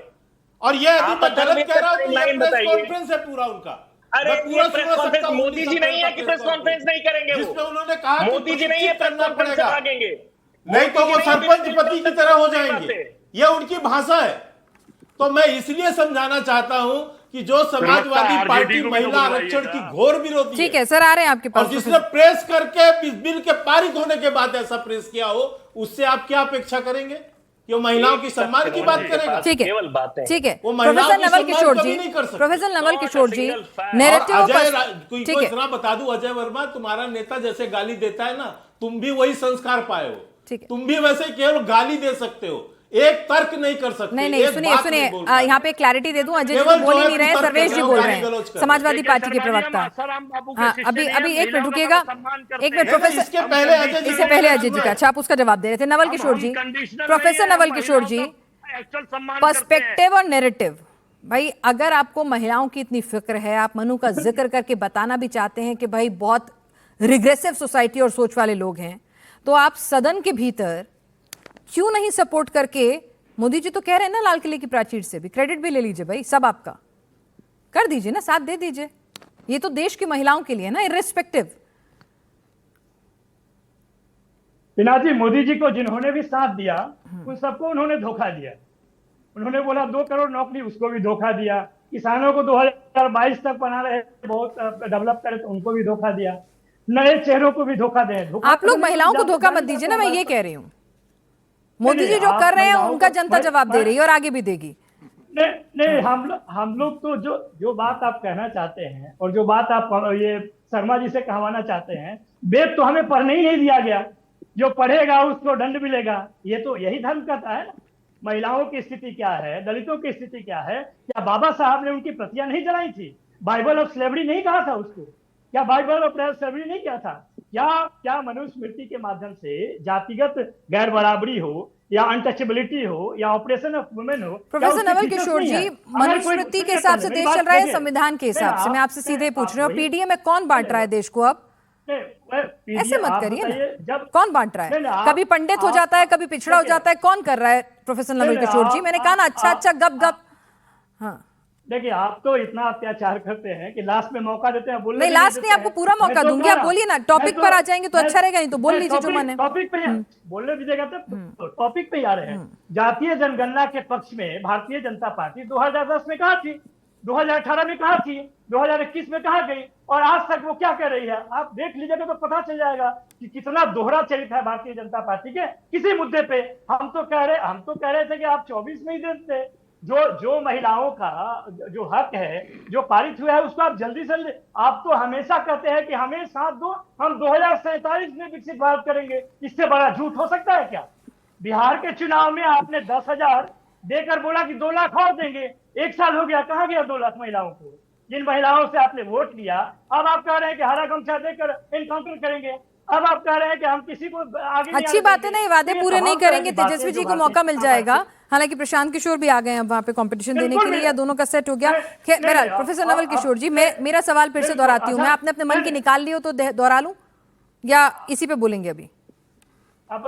Speaker 4: और ये अभी मैं गलत कह रहा हूं तो ये प्रेस कॉन्फ्रेंस है पूरा उनका।
Speaker 9: अरे पूरा प्रेस कॉन्फ्रेंस मोदी जी नहीं है कि प्रेस कॉन्फ्रेंस नहीं करेंगे?
Speaker 4: जिसमें उन्होंने कहा
Speaker 9: मोदी जी नहीं है,
Speaker 4: करना पड़ेगा,
Speaker 9: नहीं
Speaker 4: तो वो सरपंच पति की तरह हो जाएंगे। ये उनकी भाषा है। तो मैं इसलिए समझाना चाहता हूं कि जो समाजवादी पार्टी महिला आरक्षण की घोर विरोधी,
Speaker 1: ठीक है सर, आ रहे हैं आपके पास,
Speaker 4: और जिसने प्रेस करके इस बिल के पारित होने के बाद ऐसा प्रेस किया हो, उससे आप क्या अपेक्षा करेंगे कि वो महिलाओं की सम्मान की बात करेगा?
Speaker 1: ठीक है,
Speaker 9: केवल बातें,
Speaker 1: ठीक है।
Speaker 4: वो महिलाओं
Speaker 1: प्रोफेसर
Speaker 4: की
Speaker 1: नवल
Speaker 4: सम्मान
Speaker 1: किशोर
Speaker 4: कभी
Speaker 1: जी,
Speaker 4: नहीं कर सकते।
Speaker 1: प्रोफेसर नवल किशोर जी,
Speaker 4: नैरेटिव
Speaker 1: नैरेटिव
Speaker 4: को इतना बता दूं, अजय वर्मा तुम्हारा नेता जैसे गाली देता है ना, तुम भी वही संस्कार पाए हो,
Speaker 1: ठीक है।
Speaker 4: तुम भी वैसे केवल गाली दे सकते हो, एक तर्क नहीं कर सकते।
Speaker 1: नहीं, सुनिए, यहाँ पे क्लैरिटी दे दूं, अजय जी तो बोल ही नहीं रहे, सर्वेश जी बोल रहे हैं, समाजवादी पार्टी के प्रवक्ता। हाँ, अभी एक मिनट रुकिएगा, एक मिनट प्रोफेसर, इससे पहले अजय जी का, अच्छा आप उसका जवाब दे रहे थे। नवल किशोर जी, प्रोफेसर नवल किशोर जी, पर्सपेक्टिव और नैरेटिव, भाई अगर आपको महिलाओं की इतनी फिक्र है, आप मनु का जिक्र करके बताना भी चाहते हैं कि भाई बहुत रिग्रेसिव सोसाइटी और सोच वाले लोग हैं, तो आप सदन के भीतर क्यों नहीं सपोर्ट करके, मोदी जी तो कह रहे हैं ना लाल किले की प्राचीर से भी, क्रेडिट भी ले लीजिए भाई, सब आपका कर दीजिए ना, साथ दे दीजिए। ये तो देश की महिलाओं के लिए ना, इर्रेस्पेक्टिव।
Speaker 10: पिनाक जी, मोदी जी को जिन्होंने भी साथ दिया उन सबको उन्होंने धोखा दिया। उन्होंने बोला 2 करोड़ नौकरी, उसको भी धोखा दिया। किसानों को 2022 तक बना रहे, बहुत डेवलप करे, तो उनको भी धोखा दिया। नए चेहरों को भी धोखा दे।
Speaker 1: आप लोग महिलाओं को धोखा मत दीजिए ना, मैं ये कह रही हूँ। मोदी जी जो कर रहे हैं उनका जनता जवाब दे रही है और आगे भी देगी।
Speaker 10: नहीं, हम लोग तो जो बात आप कहना चाहते हैं और जो बात आप ये शर्मा जी से कहवाना चाहते हैं, वेद तो हमें पढ़ने ही नहीं दिया गया। जो पढ़ेगा उसको दंड मिलेगा। ये तो यही धर्म कहता है। महिलाओं की स्थिति क्या है, दलितों की स्थिति क्या है? क्या बाबा साहब ने उनकी प्रतियां नहीं जलाई थी? बाइबल ऑफ स्लेवरी नहीं कहा था उसको? क्या बाइबल ऑफ स्लेवरी नहीं किया था? क्या मनुस्मृति के माध्यम से जातिगत गैर बराबरी हो या अनटचेबिलिटी हो या ऑपरेशन ऑफ वुमेन हो?
Speaker 1: प्रोफेसर नवल किशोर जी, मनुस्मृति के हिसाब से देश चल रहा है, संविधान के हिसाब से? मैं आपसे सीधे पूछ रही हूँ, पीडीए में कौन बांट रहा है देश को? अब ऐसे मत करिए ना, कौन बांट रहा है? कभी पंडित हो जाता है, कभी पिछड़ा हो जाता है, कौन कर रहा है? प्रोफेसर नवल किशोर जी, मैंने कहा ना, अच्छा गप गप। हाँ
Speaker 10: देखिए, आप तो इतना अत्याचार करते हैं कि लास्ट में मौका देते हैं बोलने।
Speaker 1: नहीं, लास्ट नहीं, आपको पूरा मौका दूंगी, आप बोलिए ना। टॉपिक पर आ जाएंगे तो अच्छा रहेगा, नहीं तो बोल लीजिए जो मन है।
Speaker 10: टॉपिक पे बोलने दीजिएगा तो टॉपिक पे आ रहे हैं। जातीय जनगणना के पक्ष में भारतीय जनता पार्टी 2010 में कहा थी 2018 में कहाँ थी, 2021 में कहाँ गई, और आज तक वो क्या कर रही है? आप देख लीजिएगा तो पता चल जाएगा कि कितना दोहरा चरित्र है भारतीय जनता पार्टी के किसी मुद्दे पे। हम तो कह रहे थे कि आप 24 में ही दे देते। जो महिलाओं का जो हक है जो पारित हुआ है उसको आप जल्दी से जल्दी, आप तो हमेशा कहते हैं कि हमें साथ दो, हम 2047 में विकसित भारत करेंगे। इससे बड़ा झूठ हो सकता है क्या? बिहार के चुनाव में आपने 10,000 देकर बोला कि 2 लाख और देंगे, 1 साल हो गया, कहाँ गया 2 लाख महिलाओं को? जिन महिलाओं से आपने वोट लिया, अब आप कह रहे हैं कि हरा गमछा देकर एनकाउंटर करेंगे। अब आप कह रहे हैं कि हम किसी को आगे
Speaker 1: अच्छी बात है ना, ये वादे पूरे नहीं करेंगे। तेजस्वी जी को मौका मिल जाएगा, हालांकि प्रशांत किशोर भी आ गए हैं वहां पे कंपटीशन देने के लिए, या दोनों का सेट हो गया। बहरहाल प्रोफेसर नवल किशोर जी, मेरा सवाल फिर से दोहराती हूँ, मैं आपने अपने मन की निकाल ली हो तो दोहरा लूं या इसी पे बोलेंगे अभी?
Speaker 10: आप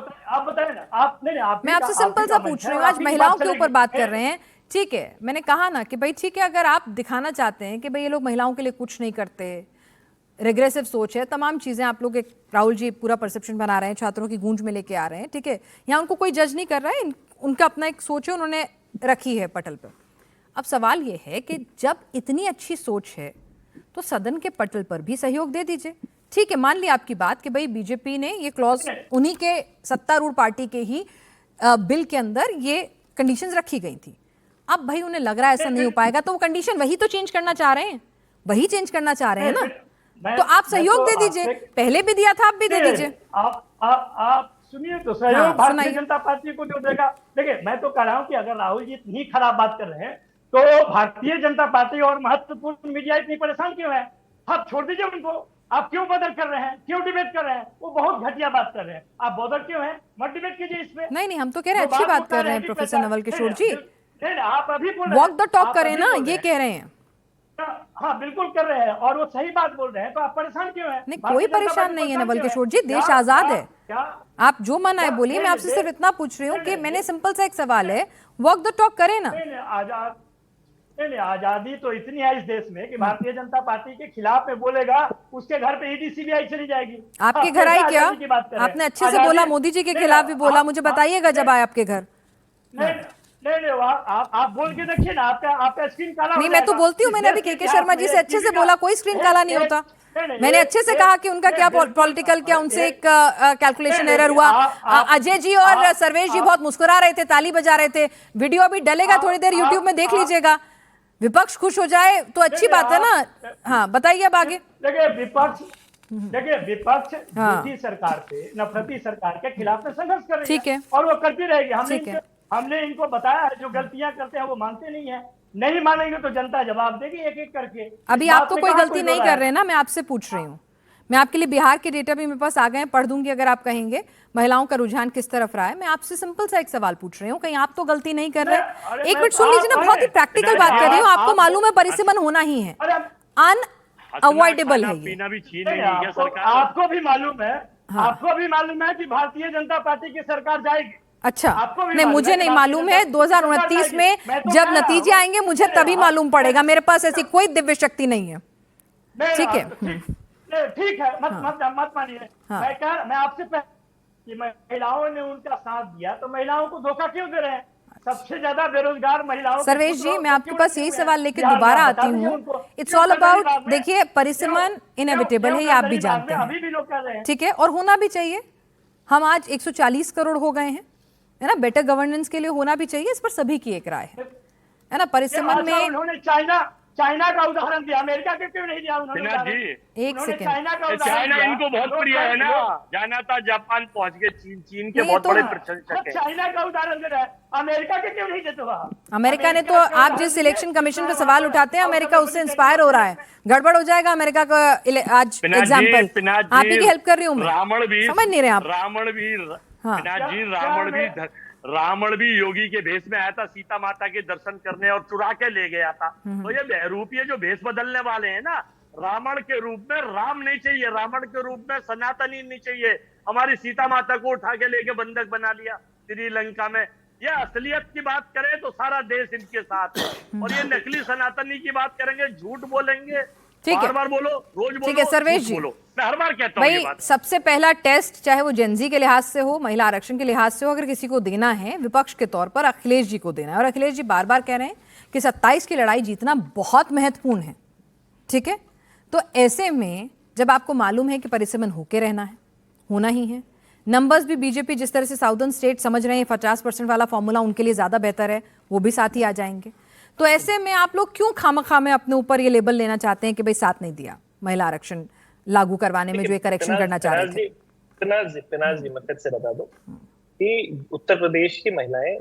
Speaker 10: बताएं ना। आप नहीं,
Speaker 1: मैं आपसे सिंपल सा पूछ रही हूँ, आज महिलाओं के ऊपर बात कर रहे हैं, ठीक है? मैंने कहा ना कि भाई ठीक है, अगर आप दिखाना चाहते हैं कि भाई ये लोग महिलाओं के लिए कुछ नहीं करते, रेग्रेसिव सोच है, तमाम चीजें आप लोग, एक राहुल जी पूरा परसेप्शन बना रहे हैं, छात्रों की गूंज में लेके आ रहे हैं, ठीक है? यहाँ उनको कोई जज नहीं कर रहा है, उनका अपना एक सोच है, उन्होंने रखी है पटल पर। अब सवाल ये है कि जब इतनी अच्छी सोच है तो सदन के पटल पर भी सहयोग दे दीजिए। ठीक है, मान लिया आपकी बात कि भाई बीजेपी ने ये क्लॉज, उन्हीं के सत्तारूढ़ पार्टी के ही बिल के अंदर ये कंडीशंस रखी गई थी। अब भाई उन्हें लग रहा है ऐसा नहीं हो पाएगा, तो वो कंडीशन वही तो चेंज करना चाह रहे हैं, वही चेंज करना चाह रहे हैं ना, तो आप सहयोग दे दीजिए। पहले भी दिया था, आप भी दे दीजिए।
Speaker 10: आप सुनिए तो सहयोग भारतीय जनता पार्टी को जो देगा। देखिए, मैं तो कह रहा हूँ कि अगर राहुल जी इतनी खराब बात कर रहे हैं तो भारतीय जनता पार्टी और महत्वपूर्ण मीडिया इतनी परेशान क्यों है? आप छोड़ दीजिए उनको। आप क्यों बदल कर रहे हैं, क्यों डिबेट कर रहे हैं? वो बहुत घटिया बात कर रहे हैं, आप बदल क्यों हैं? मत डिबेट कीजिए इस पे।
Speaker 1: नहीं, हम तो कह रहे हैं अच्छी बात कर रहे हैं प्रोफेसर नवल किशोर जी,
Speaker 10: आप अभी
Speaker 1: वॉक द टॉक करें ना, ये कह रहे हैं।
Speaker 10: हाँ बिल्कुल कर रहे हैं, और वो सही बात बोल रहे हैं, तो आप परेशान क्यों हैं?
Speaker 1: नहीं, कोई परेशान नहीं है नवल किशोर जी, देश आजाद है, आप जो मन आए बोलिए। मैं आपसे सिर्फ इतना पूछ रही हूँ कि मैंने सिंपल सा एक सवाल है, वॉक द टॉक करें ना।
Speaker 10: आजादी तो इतनी है इस देश में कि भारतीय जनता पार्टी के खिलाफ में बोलेगा, उसके घर पे ईडी सीबीआई चली जाएगी।
Speaker 1: आपके घर आई क्या? आपने अच्छे से बोला, मोदी जी के खिलाफ भी बोला, मुझे बताइएगा जब आए आपके घर।
Speaker 10: नहीं, आप बोल के देखिए ना, आपका स्क्रीन काला
Speaker 1: नहीं, मैं तो बोलती हूँ, मैंने अभी के शर्मा जी से अच्छे से बोला, कोई स्क्रीन काला नहीं होता। मैंने अच्छे से कहा कि उनका क्या पॉलिटिकल, क्या उनसे एक कैलकुलेशन एरर हुआ। अजय जी और सर्वेश जी बहुत मुस्कुरा रहे थे, ताली बजा रहे थे। वीडियो अभी डलेगा थोड़ी देर, यूट्यूब में देख लीजिएगा। विपक्ष खुश हो जाए तो अच्छी बात है ना। हाँ, बताइए अब आगे।
Speaker 10: देखिए, विपक्ष झूठी सरकार से, नफरती सरकार के खिलाफ में संघर्ष कर रही है,
Speaker 1: ठीक है,
Speaker 10: और वो करती रहेगी। हमने इनको बताया है, जो गलतियां करते हैं वो मानते नहीं है, नहीं मानेंगे तो जनता जवाब देगी एक एक करके।
Speaker 1: अभी आप तो कोई गलती नहीं कर रहे हैं ना, मैं आपसे पूछ रही हूँ। मैं आपके लिए बिहार के डेटा भी मेरे पास आ गए हैं, पढ़ दूंगी अगर आप कहेंगे महिलाओं का रुझान किस तरफ रहा है। मैं आपसे सिंपल सा एक सवाल पूछ रही हूँ, कहीं आप तो गलती नहीं कर रहे? एक मिनट सुन लीजिए ना, बहुत ही प्रैक्टिकल बात कर रही हूँ। आपको मालूम है परिसीमन होना ही है, अनअवॉइडेबल है ये।
Speaker 10: आपको भी मालूम है, आपको भी मालूम है कि भारतीय जनता पार्टी की सरकार जाएगी।
Speaker 1: अच्छा, नहीं, मुझे नहीं मालूम है। 2029 में जब नतीजे आएंगे मुझे तभी मालूम पड़ेगा, मेरे पास ऐसी कोई दिव्य शक्ति नहीं है। ठीक है,
Speaker 10: ठीक है, मत मानिए। मैं आपसे कि महिलाओं ने उनका साथ दिया, तो महिलाओं को धोखा क्यों दे रहे हैं? सबसे ज्यादा बेरोजगार महिलाओं।
Speaker 1: सर्वेश जी, मैं आपके पास यही सवाल लेके दोबारा आती हूँ। इट्स ऑल अबाउट, देखिए, परिसीमन इनएविटेबल है, ये आप भी जानते हैं, ठीक है, और होना भी चाहिए। हम आज 140 करोड़ हो गए हैं, है ना, बेटर गवर्नेंस के लिए होना भी चाहिए, इस पर सभी की एक राय है ना। परिसीमन में
Speaker 10: उन्होंने चाइना का उदाहरण दिया, अमेरिका के क्यों नहीं दिया उन्होंने?
Speaker 1: एक सेकंड,
Speaker 5: चाइना इनको बहुत प्रिय है ना, जाना था, जापान पहुंच गए, चीन के बहुत बड़े प्रशंसक हैं।
Speaker 10: चाइना का उदाहरण दे रहा है, अमेरिका के क्यों नहीं देते वहाँ?
Speaker 1: अमेरिका ने तो, आप जिस इलेक्शन कमीशन का सवाल उठाते हैं, अमेरिका उससे इंस्पायर हो रहा है। गड़बड़ हो जाएगा अमेरिका का आज एग्जाम्पल, आप ही की हेल्प कर रही हूँ मैं, समझ नहीं रहे आप।
Speaker 5: रावण भी योगी के भेष में आया था, सीता माता के दर्शन करने, और चुरा के ले गया था। तो ये बहरूपीय जो भेष बदलने वाले हैं ना, रावण के रूप में राम नहीं चाहिए, रावण के रूप में सनातनी नहीं चाहिए। हमारी सीता माता को उठा के लेके बंधक बना लिया श्रीलंका में। ये असलियत की बात करें तो सारा देश इनके साथ है, और ये नकली सनातनी की बात करेंगे, झूठ बोलेंगे
Speaker 1: ठीक है,
Speaker 5: बार बार बोलो, रोज बोलो,
Speaker 1: ठीक है सर्वेश
Speaker 5: झूठ
Speaker 1: जी,
Speaker 5: बोलो। मैं हर बार कहता हूँ ये
Speaker 1: भाई
Speaker 5: बात।
Speaker 1: सबसे पहला टेस्ट चाहे वो जेनजी के लिहाज से हो, महिला आरक्षण के लिहाज से हो, अगर किसी को देना है विपक्ष के तौर पर अखिलेश जी को देना है। और अखिलेश जी बार बार कह रहे हैं कि 27 की लड़ाई जीतना बहुत महत्वपूर्ण है। ठीक है, तो ऐसे में जब आपको मालूम है कि परिसीमन होके रहना है, होना ही है, नंबर्स भी बीजेपी जिस तरह से साउदर्न स्टेट समझ रहे हैं 50% वाला फॉर्मूला उनके लिए ज्यादा बेहतर है, वो भी साथ ही आ जाएंगे। तो ऐसे में आप लोग क्यों खामखा में अपने ऊपर ये लेबल लेना चाहते हैं कि भाई साथ नहीं दिया महिला आरक्षण लागू करवाने में, जो ये करेक्शन करना चाह रहे थे?
Speaker 6: पिनाज जी मत से बता दो कि उत्तर प्रदेश की महिलाएं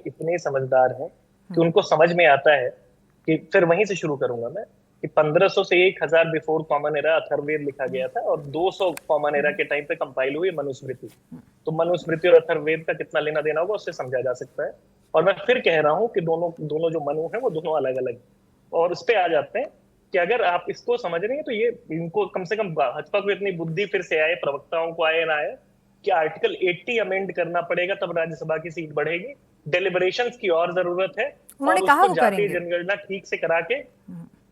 Speaker 6: इतनी समझदार हैं कि उनको समझ में आता है कि, फिर वहीं से शुरू करूंगा मैं, कि 1500 से 1000 बिफोर कॉमन एरा अथर्ववेद लिखा गया था और 200 कॉमन एरा के टाइम पे कंपाइल हुई मनुस्मृति। तो मनुस्मृति और अथर्ववेद का कितना लेना देना होगा उससे समझा जा सकता है। और मैं फिर कह रहा हूं कि दोनों जो मनु हैं वो दोनों अलग अलग। और इस पे आ जाते हैं कि अगर आप इसको समझ रहे हैं तो ये इनको कम से कम भाजपा को इतनी बुद्धि फिर से आए, प्रवक्ताओं को आए ना आए, कि आर्टिकल 80 अमेंड करना पड़ेगा तब राज्यसभा की सीट बढ़ेगी। डेलिब्रेशंस की और जरूरत है।
Speaker 1: उन्होंने कहा वो
Speaker 6: जातीय
Speaker 1: करेंगे।
Speaker 6: जनगणना ठीक से करा के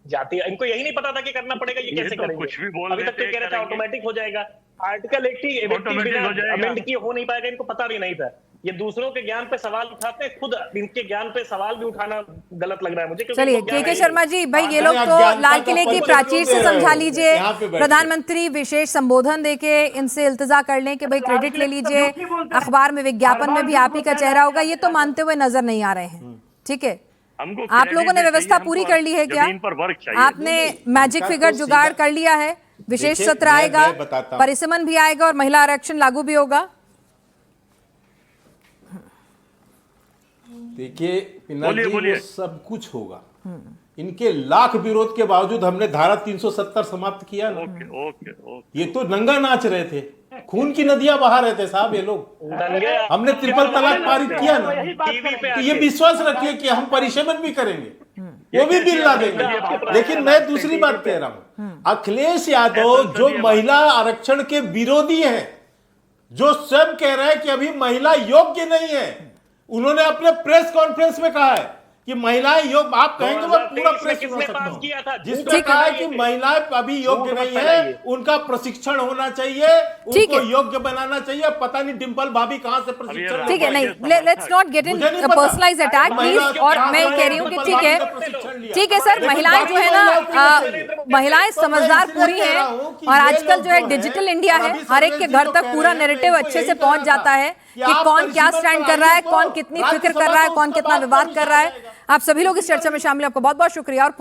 Speaker 6: जातीय, इनको यही नहीं पता था कि करना पड़ेगा, ये कैसे
Speaker 5: तो
Speaker 6: करेंगे?
Speaker 5: कुछ भी बोल
Speaker 6: अभी तक तो
Speaker 5: देते
Speaker 6: कह रहे थे
Speaker 5: करेंगे।
Speaker 6: ऑटोमेटिक हो जाएगा। आर्टिकल 80
Speaker 5: Automatic हो जाएगा।
Speaker 6: अमेंड की हो नहीं पाएगा, इनको पता भी नहीं था। ये दूसरों के ज्ञान पे सवाल उठाते हैं, खुद इनके ज्ञान पे सवाल भी उठाना गलत लग रहा है मुझे। क्योंकि
Speaker 1: चलिए
Speaker 6: इनको ज्ञान
Speaker 1: के
Speaker 6: है
Speaker 1: शर्मा
Speaker 6: ही
Speaker 1: जी, भाई ये लोग तो
Speaker 4: अज्ञानता
Speaker 1: लाल
Speaker 4: का
Speaker 1: किले की
Speaker 4: परिचय
Speaker 1: प्राचीर
Speaker 4: क्यों
Speaker 1: से
Speaker 4: दे रहे
Speaker 1: समझा
Speaker 4: हो?
Speaker 1: लीजिए,
Speaker 4: यहाँ पे बैठिए।
Speaker 1: प्रधानमंत्री विशेष संबोधन देके इनसे इल्तिजा कर लें कि भाई क्रेडिट ले लीजिए, अखबार में विज्ञापन में भी आप ही का चेहरा होगा, ये तो मानते हुए नजर नहीं आ रहे हैं। ठीक है,
Speaker 5: हमको
Speaker 1: आप लोगों ने
Speaker 5: credit
Speaker 1: व्यवस्था
Speaker 5: चाहिए,
Speaker 1: पूरी
Speaker 5: हमको
Speaker 1: कर ली है क्या?
Speaker 5: जमीन पर वर्क चाहिए।
Speaker 1: आपने मैजिक
Speaker 4: उनका
Speaker 1: फिगर
Speaker 4: तो
Speaker 1: जुगाड़
Speaker 4: सीधा-
Speaker 1: कर लिया है, विशेष
Speaker 4: देखिए,
Speaker 1: सत्र
Speaker 4: मैं
Speaker 1: आएगा,
Speaker 4: बताता हूं।
Speaker 1: परिसीमन भी आएगा और महिला आरक्षण लागू भी होगा।
Speaker 4: देखिए पिनाक जी,
Speaker 5: बोलिए।
Speaker 4: वो सब कुछ होगा। इनके लाख विरोध के बावजूद हमने धारा 370 समाप्त किया ना।
Speaker 5: Okay okay okay.
Speaker 4: ये तो नंगा नाच रहे थे, खून की नदियां बहा रहे थे साहब ये लोग। हमने ट्रिपल तलाक पारित किया ना,
Speaker 6: टीवी पे
Speaker 4: तो ये विश्वास रखिए कि हम परिसीमन भी करेंगे, वो भी बिल ला देंगे। लेकिन मैं दूसरी बात कह रहा हूं, अखिलेश यादव जो महिला आरक्षण के विरोधी हैं, जो स्वयं कह रहे हैं कि अभी महिला योग्य नहीं है, उन्होंने अपने प्रेस कॉन्फ्रेंस में कहा है कि महिलाएं योग्य, आप कहेंगे मैं पूरा प्रेस सुना सकता हूं, जिसने कहा है कि महिलाएं अभी योग्य नहीं है, उनका प्रशिक्षण होना चाहिए,
Speaker 1: ठीक
Speaker 4: उनको
Speaker 1: है।
Speaker 4: योग्य बनाना चाहिए। पता नहीं डिंपल भाभी कहां से प्रशिक्षण
Speaker 1: ठीक है, नहीं, लेट्स नॉट गेट इन
Speaker 4: मुझे नहीं पता।
Speaker 1: Personalise attack please. और मैं कह रही हूँ कि ठीक है सर, महिलाएं जो है ना, महिलाएं समझदार पूरी हैं और आजकल जो है डिजिटल इंडिया है, हर एक के घर तक पूरा नैरेटिव अच्छे से पहुंच जाता है कि कौन क्या स्टैंड कर रहा है, कौन कितनी फिक्र कर रहा है, कौन कितना विवाद कर रहा है। आप सभी लोग इस चर्चा में शामिल, आपका बहुत बहुत शुक्रिया। और